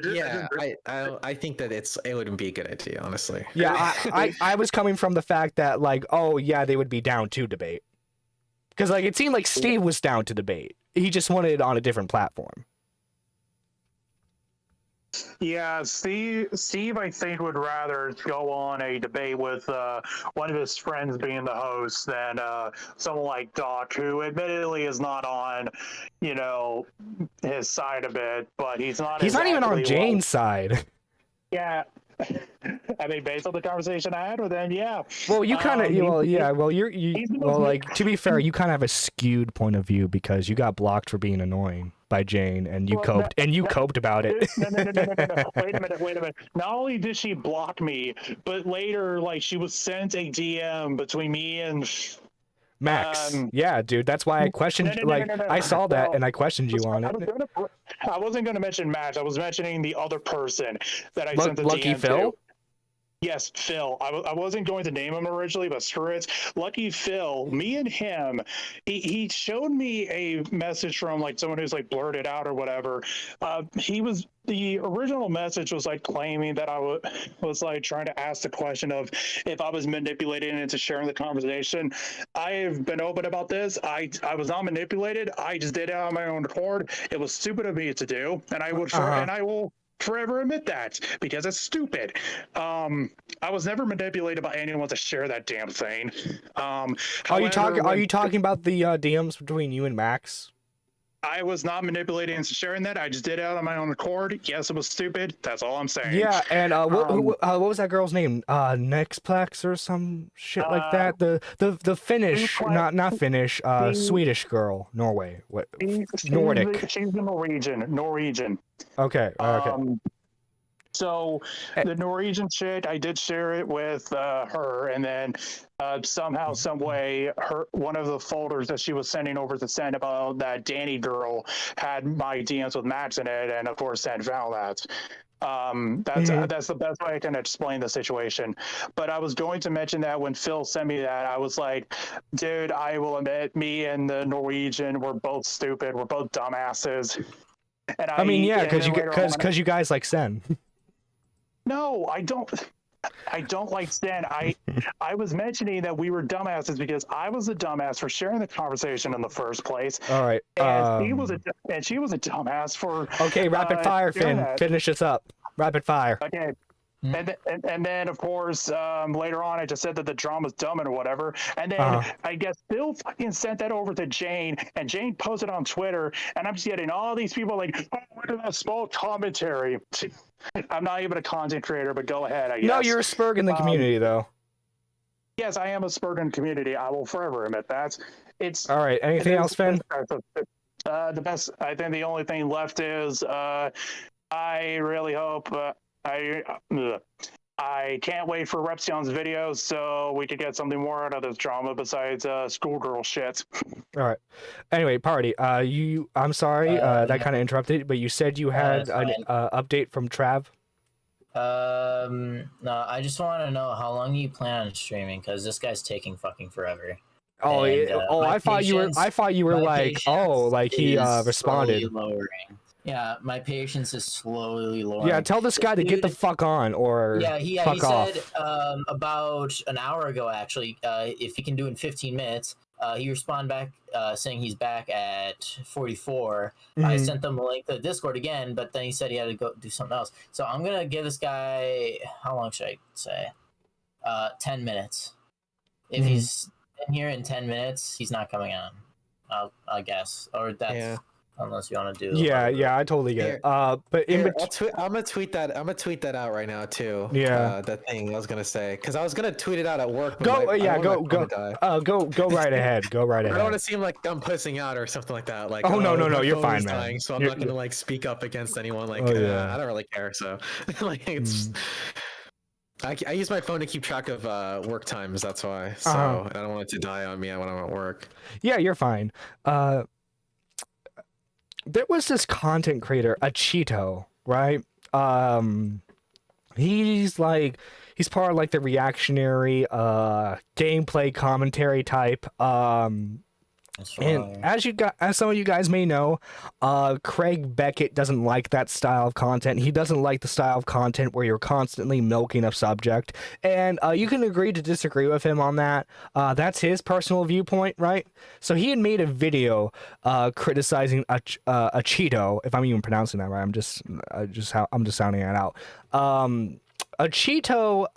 Yeah, I think that it wouldn't be a good idea, honestly. Yeah, I was coming from the fact that like, oh yeah, they would be down to debate. Because like it seemed like Steve was down to debate. He just wanted it on a different platform. Yeah, Steve, I think would rather go on a debate with one of his friends being the host than someone like Doc, who admittedly is not on, his side of it, but he's not even on Jane's side. Yeah. I mean, based on the conversation I had with him, yeah. Well, you kind of, like to be fair, you kind of have a skewed point of view because you got blocked for being annoying by Jane, and you coped about it. No. Wait a minute. Not only did she block me, but later, like, she was sent a DM between me and Max. Yeah, dude, that's why I questioned. I saw that and I questioned you on it. I wasn't going to mention Max. I was mentioning the other person that I sent the Lucky DM Phil? to. Yes, Phil. I wasn't going to name him originally, but screw it. Lucky Phil, me and him, he showed me a message from like someone who's like blurted out or whatever. The original message was like claiming that I was like trying to ask the question of if I was manipulated into sharing the conversation. I have been open about this. I was not manipulated. I just did it on my own accord. It was stupid of me to do, and I will forever admit that because it's stupid. I was never manipulated by anyone to share that damn thing. Are you talking about the DMs between you and Max? I was not manipulated into sharing that. I just did it out on my own accord. Yes, it was stupid. That's all I'm saying. Yeah, and what was that girl's name? Nexplex or some shit like that. The Finnish, not Finnish, Swedish girl, Norway. What? Nordic. She's the Norwegian. Okay. So the Norwegian chick, I did share it with her, and then somehow, some way, one of the folders that she was sending over to send about that Danny girl had my DMs with Max in it, and of course, sent found that. That's the best way I can explain the situation. But I was going to mention that when Phil sent me that, I was like, dude, I will admit, me and the Norwegian, we're both stupid. We're both dumbasses. And I mean, yeah, because you guys like Sen. No, I don't like Stan. I was mentioning that we were dumbasses because I was a dumbass for sharing the conversation in the first place. All right. And she was a dumbass for. Okay, rapid fire, Finn. That. Finish this up. Rapid fire. Okay. And then of course later on I just said that the drama's dumb and whatever, and then I guess Bill fucking sent that over to Jane, and Jane posted on Twitter, and I'm just getting all these people like, oh, look at that small commentary. I'm not even a content creator, but go ahead. I guess. No, you're a Spurg in the community though. Yes, I am a Spurg in the community. I will forever admit that. It's all right. Anything else, Finn? The best. I think the only thing left is I really hope. I can't wait for Repzion's video so we could get something more out of this drama besides schoolgirl shit. All right. Anyway, Party, I'm sorry that kind of interrupted, but you said you had an update from Trav? No, I just want to know how long you plan on streaming, because this guy's taking fucking forever. Oh, I thought you were like, oh, like he responded. Yeah, my patience is slowly lowering. Yeah, tell this guy to get the fuck on, or he off. said about an hour ago, actually, if he can do it in 15 minutes, he responded back saying he's back at 44. I sent them a link to the Discord again, but then he said he had to go do something else. So I'm going to give this guy, how long should I say? 10 minutes. If he's in here in 10 minutes, he's not coming on, I guess. Or that's... unless you want to do. Yeah, yeah, I totally get it. But in Here, between, I'm gonna tweet that. I'm gonna tweet that out right now too. Yeah. That thing I was gonna say because I was gonna tweet it out at work. But go, I yeah, don't want my phone to die. go right ahead, go right I don't want ahead. to seem like I'm pussing out or something like that. Like, Oh, no, my you're phone fine, is man. dying, so I'm You're- not gonna like speak up against anyone. Like, Oh, yeah. I don't really care. So, like, it's. I use my phone to keep track of work times. That's why. So I don't want it to die on me when I'm at work. Yeah, you're fine. There was this content creator, a Cheeto, right? He's part of like the reactionary gameplay commentary type. And as some of you guys may know, Craig Beckett doesn't like that style of content. He doesn't like the style of content where you're constantly milking a subject. And you can agree to disagree with him on that. That's his personal viewpoint, right? So he had made a video criticizing a Cheeto, if I'm even pronouncing that right. I'm just sounding it out. A Cheeto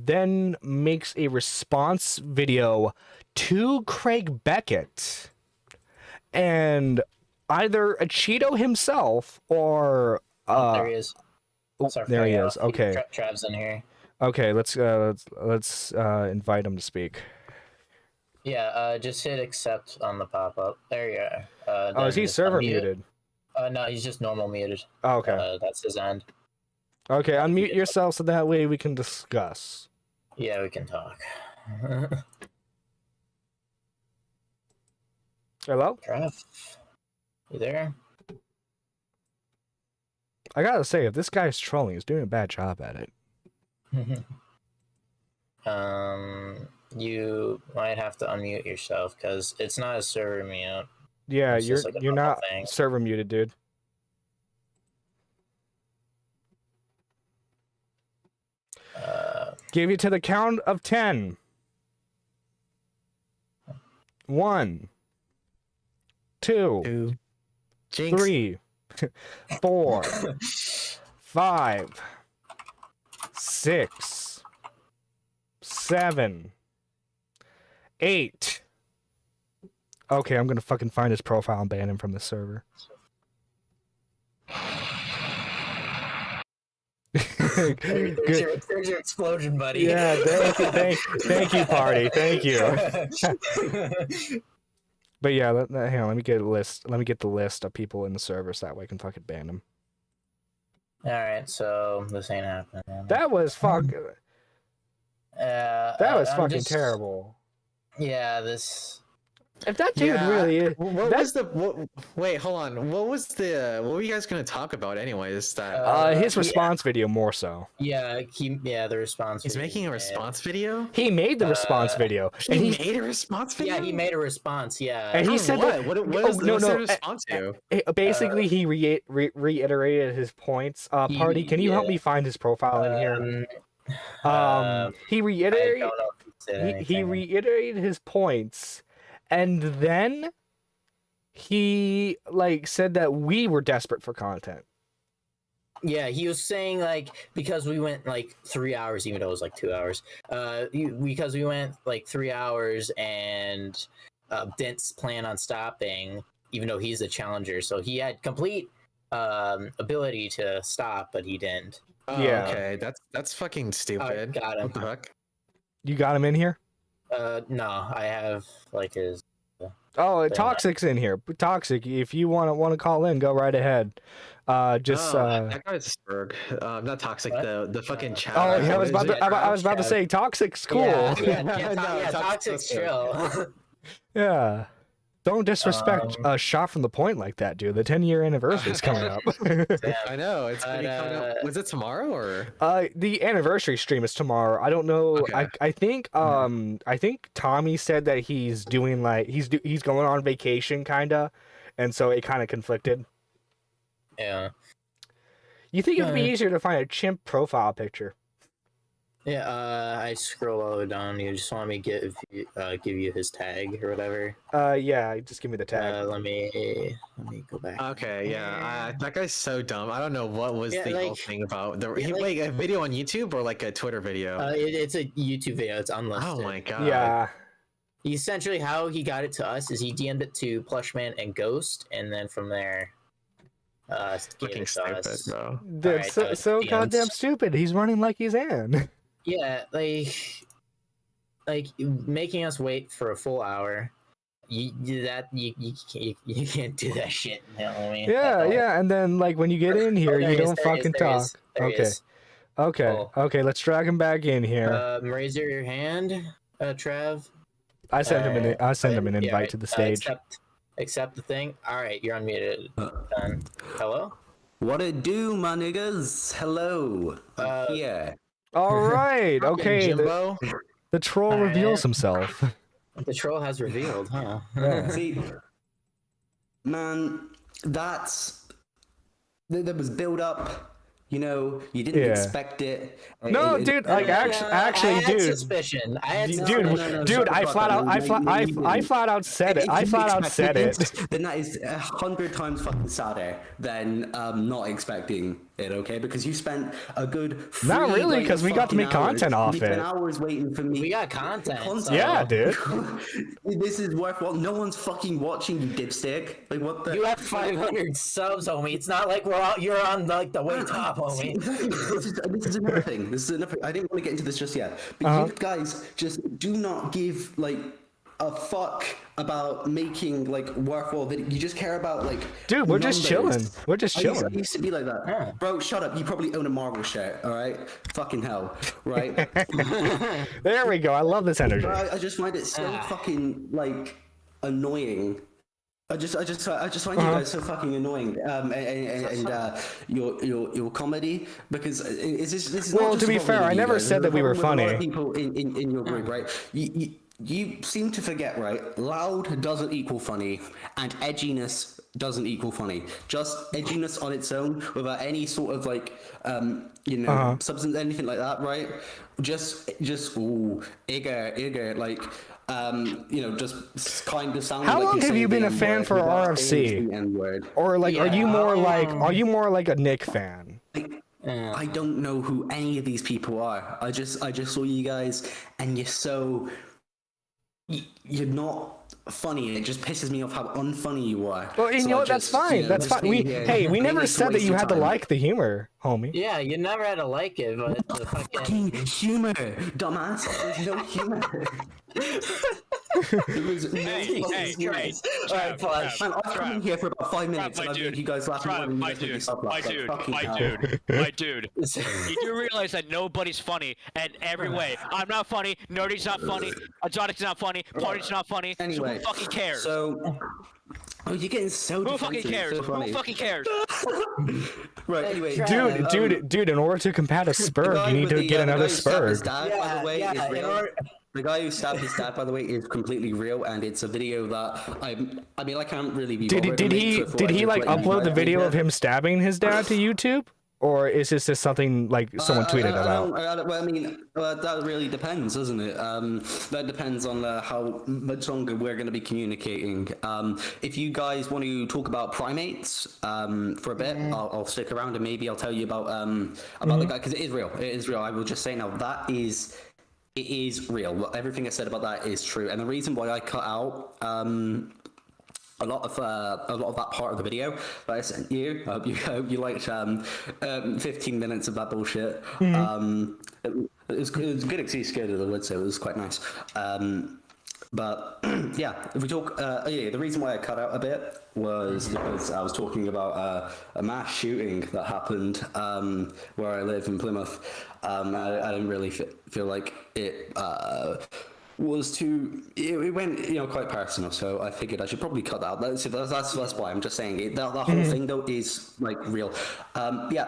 then makes a response video to Craig Beckett, and either a Cheeto himself or there he is. Oh, there he is. Okay. Trav's in here. Okay, let's invite him to speak. Yeah, just hit accept on the pop-up. There you are. Oh, is he server muted? No, he's just normal muted. Oh, okay. That's his end. Okay, unmute yourself so that way we can discuss. Yeah, we can talk. Hello? Trav, you there? I gotta say, if this guy's trolling, he's doing a bad job at it. You might have to unmute yourself because it's not a server mute. Yeah, It's just like a you're normal not thing. server muted, dude. Give you to the count of 10. 1, 2, Jinx. 3, 4, 5, 6, 7, 8. Okay, I'm gonna fucking find his profile and ban him from the server. There's your explosion, buddy. Yeah, thank you, party. Thank you. But yeah, hang on. Let me get a list. Let me get the list of people in the server so that way I can fucking ban them. All right, so this ain't happening. That was fuck. That was I'm fucking just- terrible. Yeah, this. If that dude Yeah, really is, What was the? Wait, hold on. What was the? What were you guys gonna talk about, anyways? his response video more so. Yeah, the response. He's video making he a made. response video. He made the response video, and He made a response video. Yeah, he made a response. Yeah, And he On said what? that. What's no, the no. response to? Basically, he reiterated his points. Party, can you help yeah. me find his profile in here? He I reiterated. don't know if he said He anything. reiterated his points, and then he said that we were desperate for content. Yeah, he was saying because we went 3 hours, even though it was 2 hours. Because we went 3 hours and didn't plan on stopping, even though he's a challenger. So he had complete ability to stop, but he didn't. Oh, Yeah. Okay, that's fucking stupid. Got him. What the heck? You got him in here? No, I have his. Oh, Toxic's in here. Toxic, if you want to call in, go right ahead. That guy's Spurg. Not toxic. What? The fucking chat. Oh, yeah, I was What about to is it? say Toxic's cool. Yeah, No, Toxic's chill. Yeah. Don't disrespect a shot from the point like that, dude. The 10-year anniversary is coming up. I know it's gonna be coming up. Was it tomorrow or? The anniversary stream is tomorrow. I don't know. Okay. I think Tommy said that he's doing he's going on vacation kinda, and so it kind of conflicted. Yeah. You think it'd be easier to find a chimp profile picture? Yeah, I scroll all the way down. You just want me to give you his tag or whatever. Yeah, just give me the tag. Let me go back. Okay, yeah. That guy's so dumb. I don't know what was Yeah, the whole thing about. Wait, a video on YouTube or a Twitter video? It's a YouTube video. It's unlisted. Oh my god. Yeah. Essentially, how he got it to us is he DM'd it to Plushman and Ghost, and then from there, Gator Fucking stupid, sauce. bro. Dude, Alright, so, it's so the goddamn ends. stupid. He's running like he's in. Yeah, like making us wait for a full hour. You can't do that shit. You know what I mean? Yeah, That's all. yeah, and then like when you get in here, there you he is, don't there he is, fucking there he is, talk. there he Okay, is. okay, Cool. okay. Let's drag him back in here. Raise your hand, Trev. I sent him an Yeah, invite right. to the stage. Accept the thing. All right, you're unmuted. Done. Hello. What it do, my niggas? Hello. I'm here. All right, okay. Jimbo. The troll All reveals right. himself. The troll has revealed, huh? Yeah. See, man, there was build up. You know, you didn't Yeah. expect it. No, dude, like actually, I had dude. suspicion. I had Dude, suspicion. dude, I flat out said it. I flat out said it. Then that is 100 times fucking sadder than not expecting it, okay? Because you spent a good Not really, because we got to make content off You spent it. hours waiting for me. We got content. so- Yeah, dude. This is worthwhile. No one's fucking watching, you dipstick. Like, what the? You have 500 subs, homie. It's not like you're on like the way top, homie. This is another thing. This is another. I didn't want to get into this just yet, but you guys just do not give like a fuck about making like worthwhile video. You just care about like. Dude, we're just numbers. chilling. We're just I chilling. used to be like that, Yeah. bro. Shut up. You probably own a Marvel shirt, all right? Fucking hell, right? There we go. I love this energy. Bro, I just find it so fucking like annoying. I just find you guys so fucking annoying, and your comedy, because this is not Well, just to be a problem fair, with I you never guys. said There's a that we were problem with a lot of funny. people in your group, right? You seem to forget, right? Loud doesn't equal funny, and edginess doesn't equal funny. Just edginess on its own, without any sort of like, substance, anything like that, right? Just ooh, igger, like, just kind of sound. How like long you're have you saying been the a fan N-word for without saying RFC? the N-word. Or like, are you Yeah. more like a Nick fan? I don't know who any of these people are. I just saw you guys, and you're not funny. It just pisses me off how unfunny you are. Well, you So know I what? That's just, fine. That's just fine. being here, We I never think it's a said that waste you of had to time. like the humor, homie. Yeah, you never had to like it, but the fucking. Fucking humor, dumbass. There's no humor. It was Hey, Alright, fine. Man, I've come in here for about 5 minutes my and I've dude. made you guys laugh more than you My guys make dude, yourself my laugh. Like, dude, fucking my hell. dude, my dude. You do realize that nobody's funny in every way. I'm not funny, Nerdy's not funny, Exotic's not funny, Party's not funny, Anyway, so who fucking cares? So, you're getting so who fucking defensive, cares? So funny. Who fucking cares? Right, anyway. Dude, in order to combat a spurg, you need to get another spurg. By the way, is in real. order- The guy who stabbed his dad, by the way, is completely real, and it's a video that I mean, I can't really be. Did he like upload the video of him stabbing his dad to YouTube? Or is this just something like someone tweeted about? That really depends, doesn't it? That depends on how much longer we're going to be communicating. If you guys want to talk about primates for a bit, I'll stick around and maybe I'll tell you about the guy, because it is real. It is real. I will just say now it is real. Everything I said about that is true, and the reason why I cut out a lot of that part of the video that I sent you. I hope you liked 15 minutes of that bullshit. It was a good excuse to go to the woods, so it was quite nice. But yeah, if we talk, the reason why I cut out a bit was because I was talking about a mass shooting that happened where I live in Plymouth. I didn't really feel like it was too. It went quite personal, so I figured I should probably cut that out. That's why I'm just saying it. That whole thing though is like real.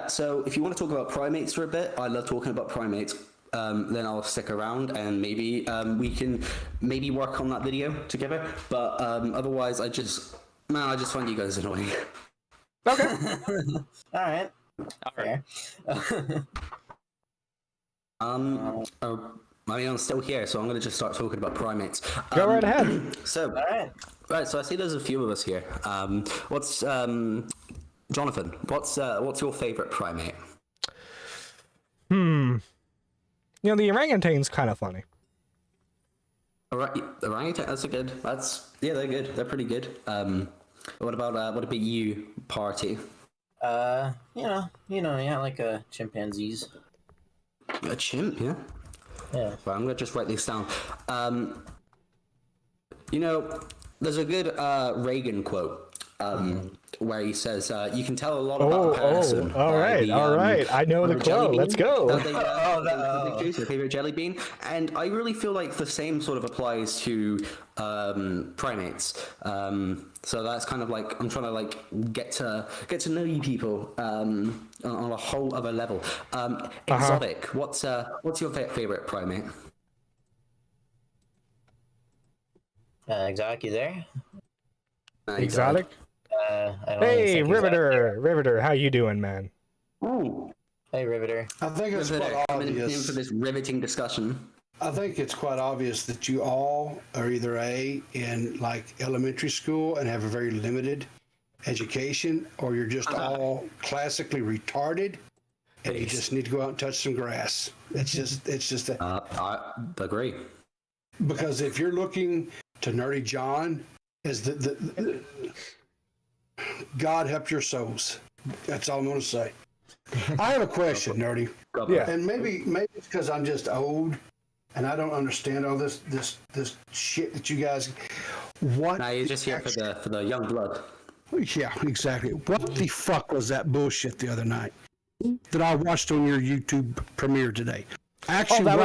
So if you want to talk about primates for a bit, I love talking about primates. Then I'll stick around and maybe we can work on that video together. But otherwise, I just find you guys annoying. Okay. All right. Alright. I mean, I'm still here, so I'm going to just start talking about primates. Go right ahead. So, right. So I see there's a few of us here. What's Jonathan? What's your favorite primate? The orangutan's kind of funny. Orangutan. That's a good. They're good. They're pretty good. What about you, Party? Yeah, like chimpanzees. A chimp, yeah. Yeah. Well, I'm gonna just write this down. There's a good Reagan quote where he says, "You can tell a lot about a person." all by right. I know the jelly quote. Let's bean go. that they choose, their favorite jelly bean, and I really feel like the same sort of applies to primates. So that's kind of like I'm trying to like get to know you people on a whole other level. Exotic. What's your favorite primate? Exotic, you there? Exotic? I don't Hey, think Riveter, how you doing, man? Ooh. Hey, Riveter. I think it's quite Coming in obvious. for this riveting discussion. I think it's quite obvious that you all are either in like elementary school and have a very limited education, or you're just all classically retarded, and you just need to go out and touch some grass. It's just that. I agree. Because if you're looking to Nerdy John as the God help your souls. That's all I'm going to say. I have a question, Nerdy. Yeah. And maybe it's because I'm just old and I don't understand all this shit that you guys. What? Now you're just here for the young blood. Yeah, exactly. What the fuck was that bullshit the other night that I watched on your YouTube premiere today? Actually, that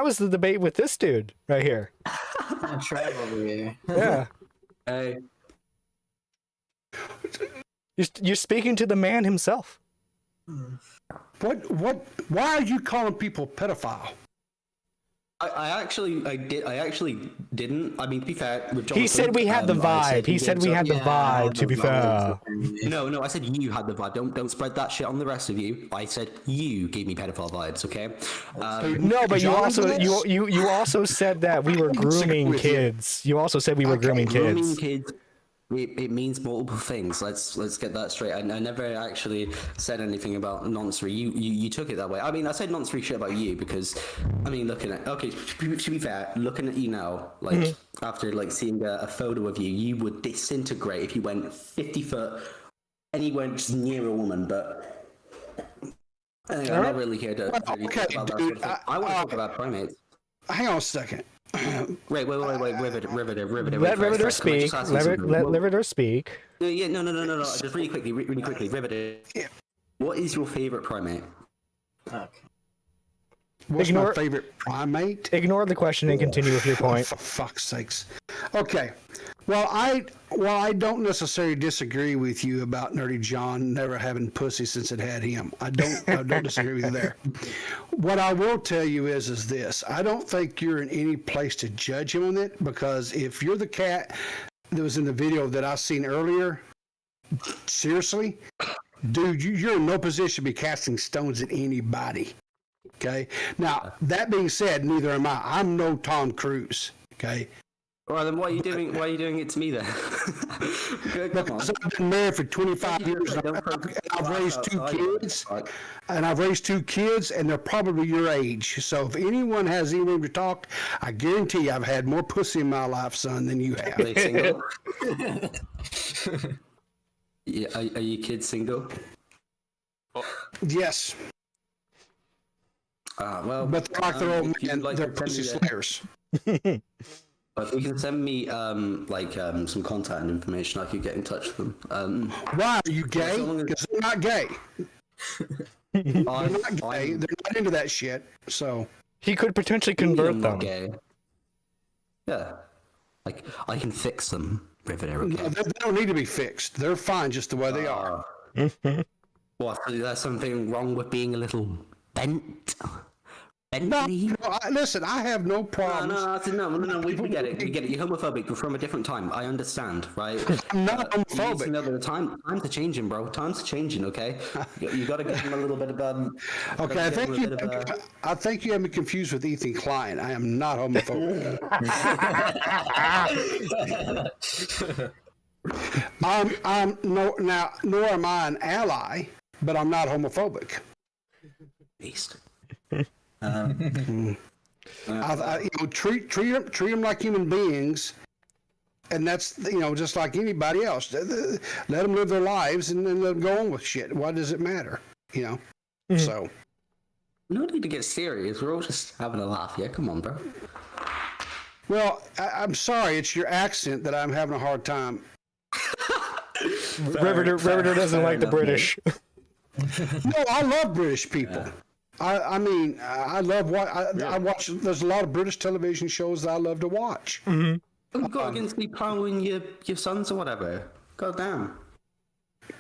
was the debate with this dude right here. Trav over here. Yeah. Hey. You're speaking to the man himself. What? Why are you calling people pedophile? I actually didn't. I mean, to be fair, with Jonathan, He said we had the vibe. He said we had the vibe, to be fair. No, I said you had the vibe. Don't spread that shit on the rest of you. I said you gave me pedophile vibes, okay? No, but you also said that we were grooming kids. You also said we were grooming Grooming kids. kids. It means multiple things. Let's get that straight. I never actually said anything about nonsense. You took it that way. I mean, I said nonsense shit about you because, I mean, to be fair, looking at you now, like after like seeing a photo of you, you would disintegrate if you went 50 foot anywhere just near a woman. But anyway, I'm not really here to talk about that sort of thing. I want to talk about primates. Hang on a second. Wait, Riveter. Let Riveter speak. Let Riveter speak. Yeah, no. Just really quickly, Riveter. Yeah. What is your favorite primate? Okay. What's my favorite primate? Ignore the question and continue with your point. For fuck's sakes. Okay. Well, I don't necessarily disagree with you about Nerdy John never having pussy since it had him. I don't disagree with you there. What I will tell you is this. I don't think you're in any place to judge him on it, because if you're the cat that was in the video that I seen earlier, seriously, dude, you're in no position to be casting stones at anybody. Okay. Now, that being said, neither am I. I'm no Tom Cruise. Okay. Well, then why are you doing it to me then? Because I've been married for 25 years and I've raised two kids, and they're probably your age. So if anyone has any room to talk, I guarantee you I've had more pussy in my life, son, than you have. Are they single? Yeah, are you kids single? Yes. Well, But they're like their old men, like they're pussy slayers. If you can send me some contact and information, I could get in touch with them. Why are you gay? Because they're not gay. They're not gay. They're not into that shit. So He could potentially convert them. Gay. Yeah, like I can fix them, Riveter. Okay. no, they don't need to be fixed. They're fine just the way they are. What? There's something wrong with being a little bent? No, listen, I have no problems. No, we get it. You're homophobic. You're from a different time. I understand, right? I'm not homophobic. You know, the times are changing, bro. Times are changing, okay? You got to give them a little bit of Okay, I think you have me confused with Ethan Klein. I am not homophobic. Nor am I an ally, but I'm not homophobic. Beast. Treat them like human beings, And that's, just like anybody else. Let them live their lives and then let them go on with shit. Why does it matter? So. No need to get serious. We're all just having a laugh. Yeah, come on, bro. Well, I'm sorry. It's your accent that I'm having a hard time. Riveter doesn't like the British. No, I love British people. I mean, I love what I watch. There's a lot of British television shows that I love to watch. You got against me plowing your sons or whatever. God damn.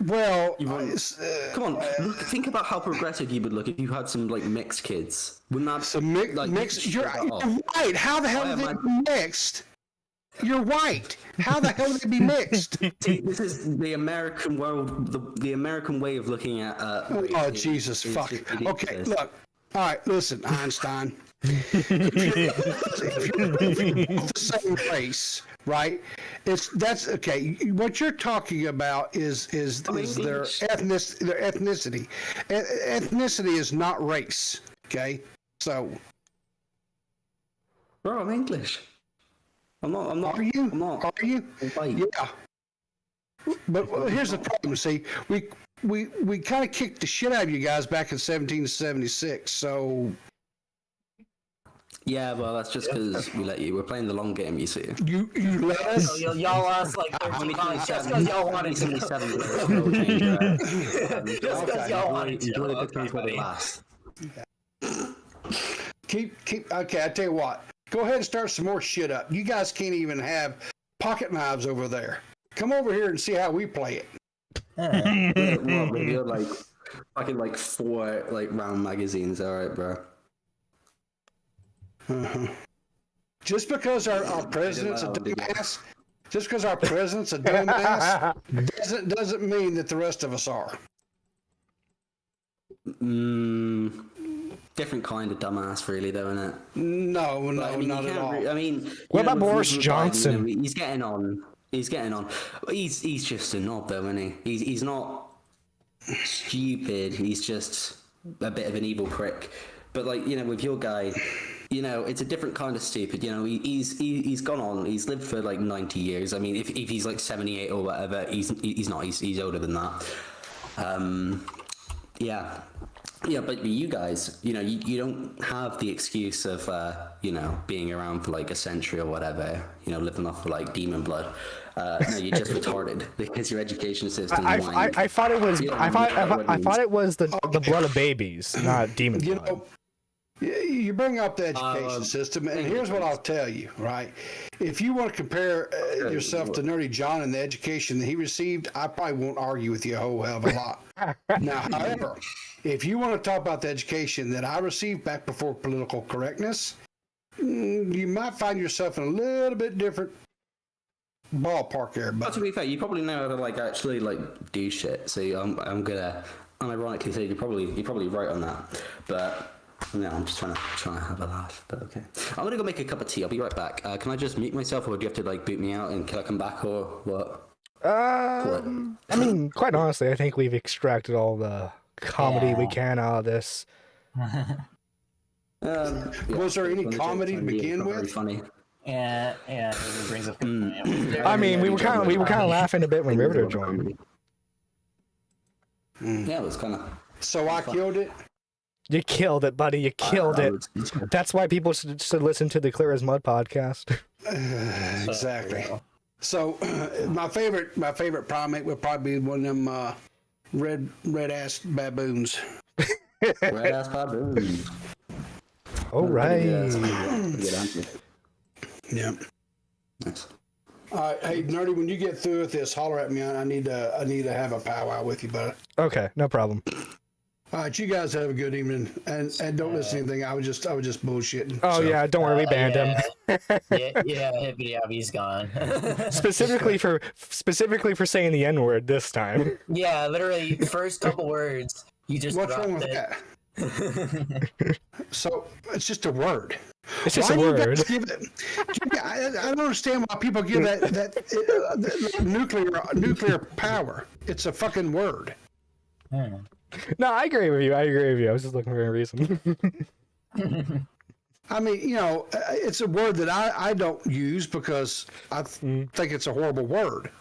Well, come on, look, think about how progressive you would look if you had some like mixed kids. Wouldn't that so mixed? You're right. How the hell did they be mixed? You're white. How the hell would they be mixed? See, this is the American world, the American way of looking at. Oh Jesus, fuck. Okay, look. All right, listen, Einstein. If you're both the same race, right? That's okay. What you're talking about is their ethnicity. Ethnicity is not race. Okay, so. Bro, I'm English. I'm not. Are you? I'm not. Are you? White. Yeah. But here's the problem. See, we kind of kicked the shit out of you guys back in 1776. So. Yeah, well, that's just because we let you. We're playing the long game, you see. You let us. Y'all lost like 13 points just because y'all wanted to. Just because y'all wanted to. Enjoy the times where they last. Keep. Okay, I tell you what. Go ahead and start some more shit up. You guys can't even have pocket knives over there. Come over here and see how we play it. Well, we're like fucking like 4 like round magazines. All right, bro. Just because our president's a dumbass, doesn't mean that the rest of us are. Different kind of dumbass, really, though, isn't it? No, I mean, not at all. I mean, What about with Boris Johnson? Biden, he's getting on. He's just a knob, though, isn't he? He's not stupid. He's just a bit of an evil prick. But like, with your guy, it's a different kind of stupid. He's gone on. He's lived for like 90 years. I mean, if he's like 78 or whatever, he's not. He's older than that. Yeah. Yeah, but you guys, you don't have the excuse of, being around for like a century or whatever, living off of like demon blood. No, you're just retarded because your education system. I thought it was. I thought it was the blood of babies, not demon blood. You bring up the education system, and here's what I'll tell you, right? If you want to compare yourself to Nerdy John and the education that he received, I probably won't argue with you a whole hell of a lot. Now, however, if you want to talk about the education that I received back before political correctness, you might find yourself in a little bit different ballpark there. But to be fair, you probably know how to like actually like do shit. So I'm gonna unironically say you're probably right on that, but. No, I'm just trying to have a laugh, but okay. I'm gonna go make a cup of tea. I'll be right back. Can I just mute myself, or do you have to like boot me out and can I come back, or what? I mean, quite honestly, I think we've extracted all the comedy we can out of this. Was there any comedy to begin with? Funny. Yeah, it brings up. I mean, we were kind of laughing a bit when Riveter joined. Yeah, it was kind of. So I killed it. You killed it, buddy. You killed it. That's why people should listen to the Clear as Mud podcast. Exactly. So my favorite primate would probably be one of them red ass baboons. Red ass baboons. All right. Yeah. Nice. Hey, Nerdy, when you get through with this, holler at me. I need to have a powwow with you, buddy. Okay, no problem. All right, you guys have a good evening, and don't listen to anything. I was just bullshitting. Oh so. Yeah, don't worry, we banned him. He's gone. specifically for saying the N-word this time. Yeah, literally, first couple words you just. What's wrong with that? So it's just a word. It's just a word. I don't understand why people give that nuclear power. It's a fucking word. No, I agree with you. I was just looking for a reason. I mean, it's a word that I don't use because I think it's a horrible word.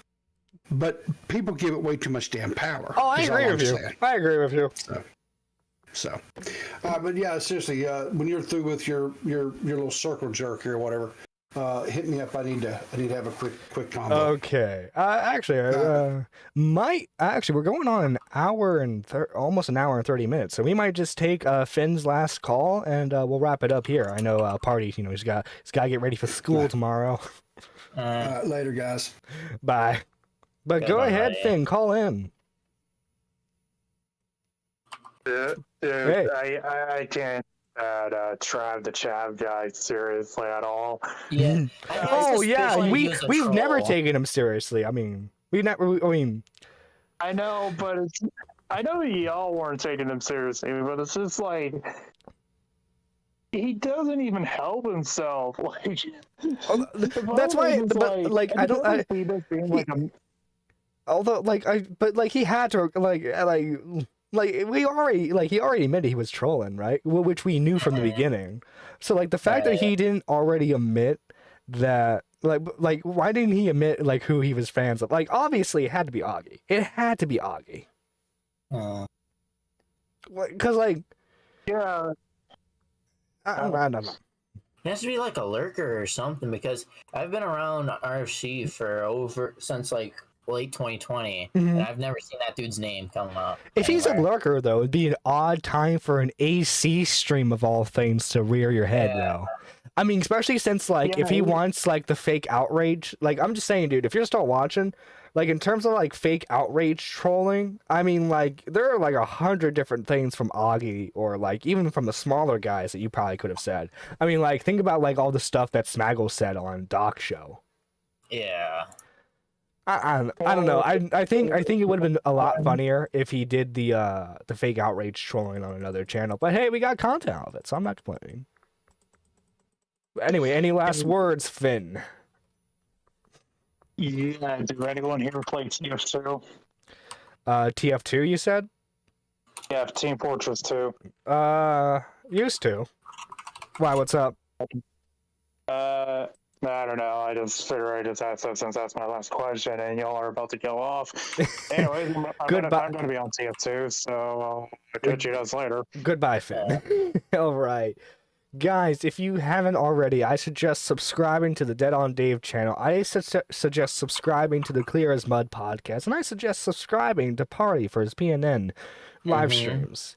But people give it way too much damn power. Oh, I agree with you. I agree with you. But yeah, seriously, when you're through with your little circle jerk or whatever, hit me up. I need to have a quick combo. Okay. Actually, we're going on an hour and almost an hour and 30 minutes, so we might just take Finn's last call and we'll wrap it up here. I know Party, he's got to get ready for school tomorrow. Later, guys. Bye. But go ahead, Finn. Call in. Dude, Hey. I can't Trav the Chav guy seriously at all. Yeah. Oh yeah, we've never taken him seriously. I mean, we never. I mean, I know, but I know y'all weren't taking him seriously, but it's just like he doesn't even help himself. Like that's why. But like, I don't. Although, but he had to he already admitted he was trolling, right? Which we knew from the beginning. So like the fact that he didn't already admit that, like why didn't he admit like who he was fans of? Like obviously it had to be Augie. It had to be Augie. Because yeah, I don't know. It has to be like a lurker or something because I've been around RFC since like late 2020, and I've never seen that dude's name come up. If he's a lurker, though, it'd be an odd time for an AC stream of all things to rear your head, though. I mean, especially since, like, if he wants, like, the fake outrage, like, I'm just saying, dude, if you start watching, like, in terms of, like, fake outrage trolling, I mean, like, there are, like, 100 different things from Augie, or, like, even from the smaller guys that you probably could have said. I mean, like, think about, like, all the stuff that Smaggle said on Doc's show. Yeah. I don't know. I think it would have been a lot funnier if he did the fake outrage trolling on another channel. But hey, we got content out of it, so I'm not complaining. Anyway, any last words, Finn? Yeah, did anyone here play TF2? TF2, you said? Yeah, Team Fortress 2. Used to. Why? What's up? I don't know. I just figured I'd just ask that since that's my last question, and y'all are about to go off. Anyways, I'm gonna be on TF2, so I'll catch you guys later. Goodbye, Finn. All right. Guys, if you haven't already, I suggest subscribing to the Dead on Dave channel. I suggest subscribing to the Clear as Mud podcast, and I suggest subscribing to Party for his PNN live streams.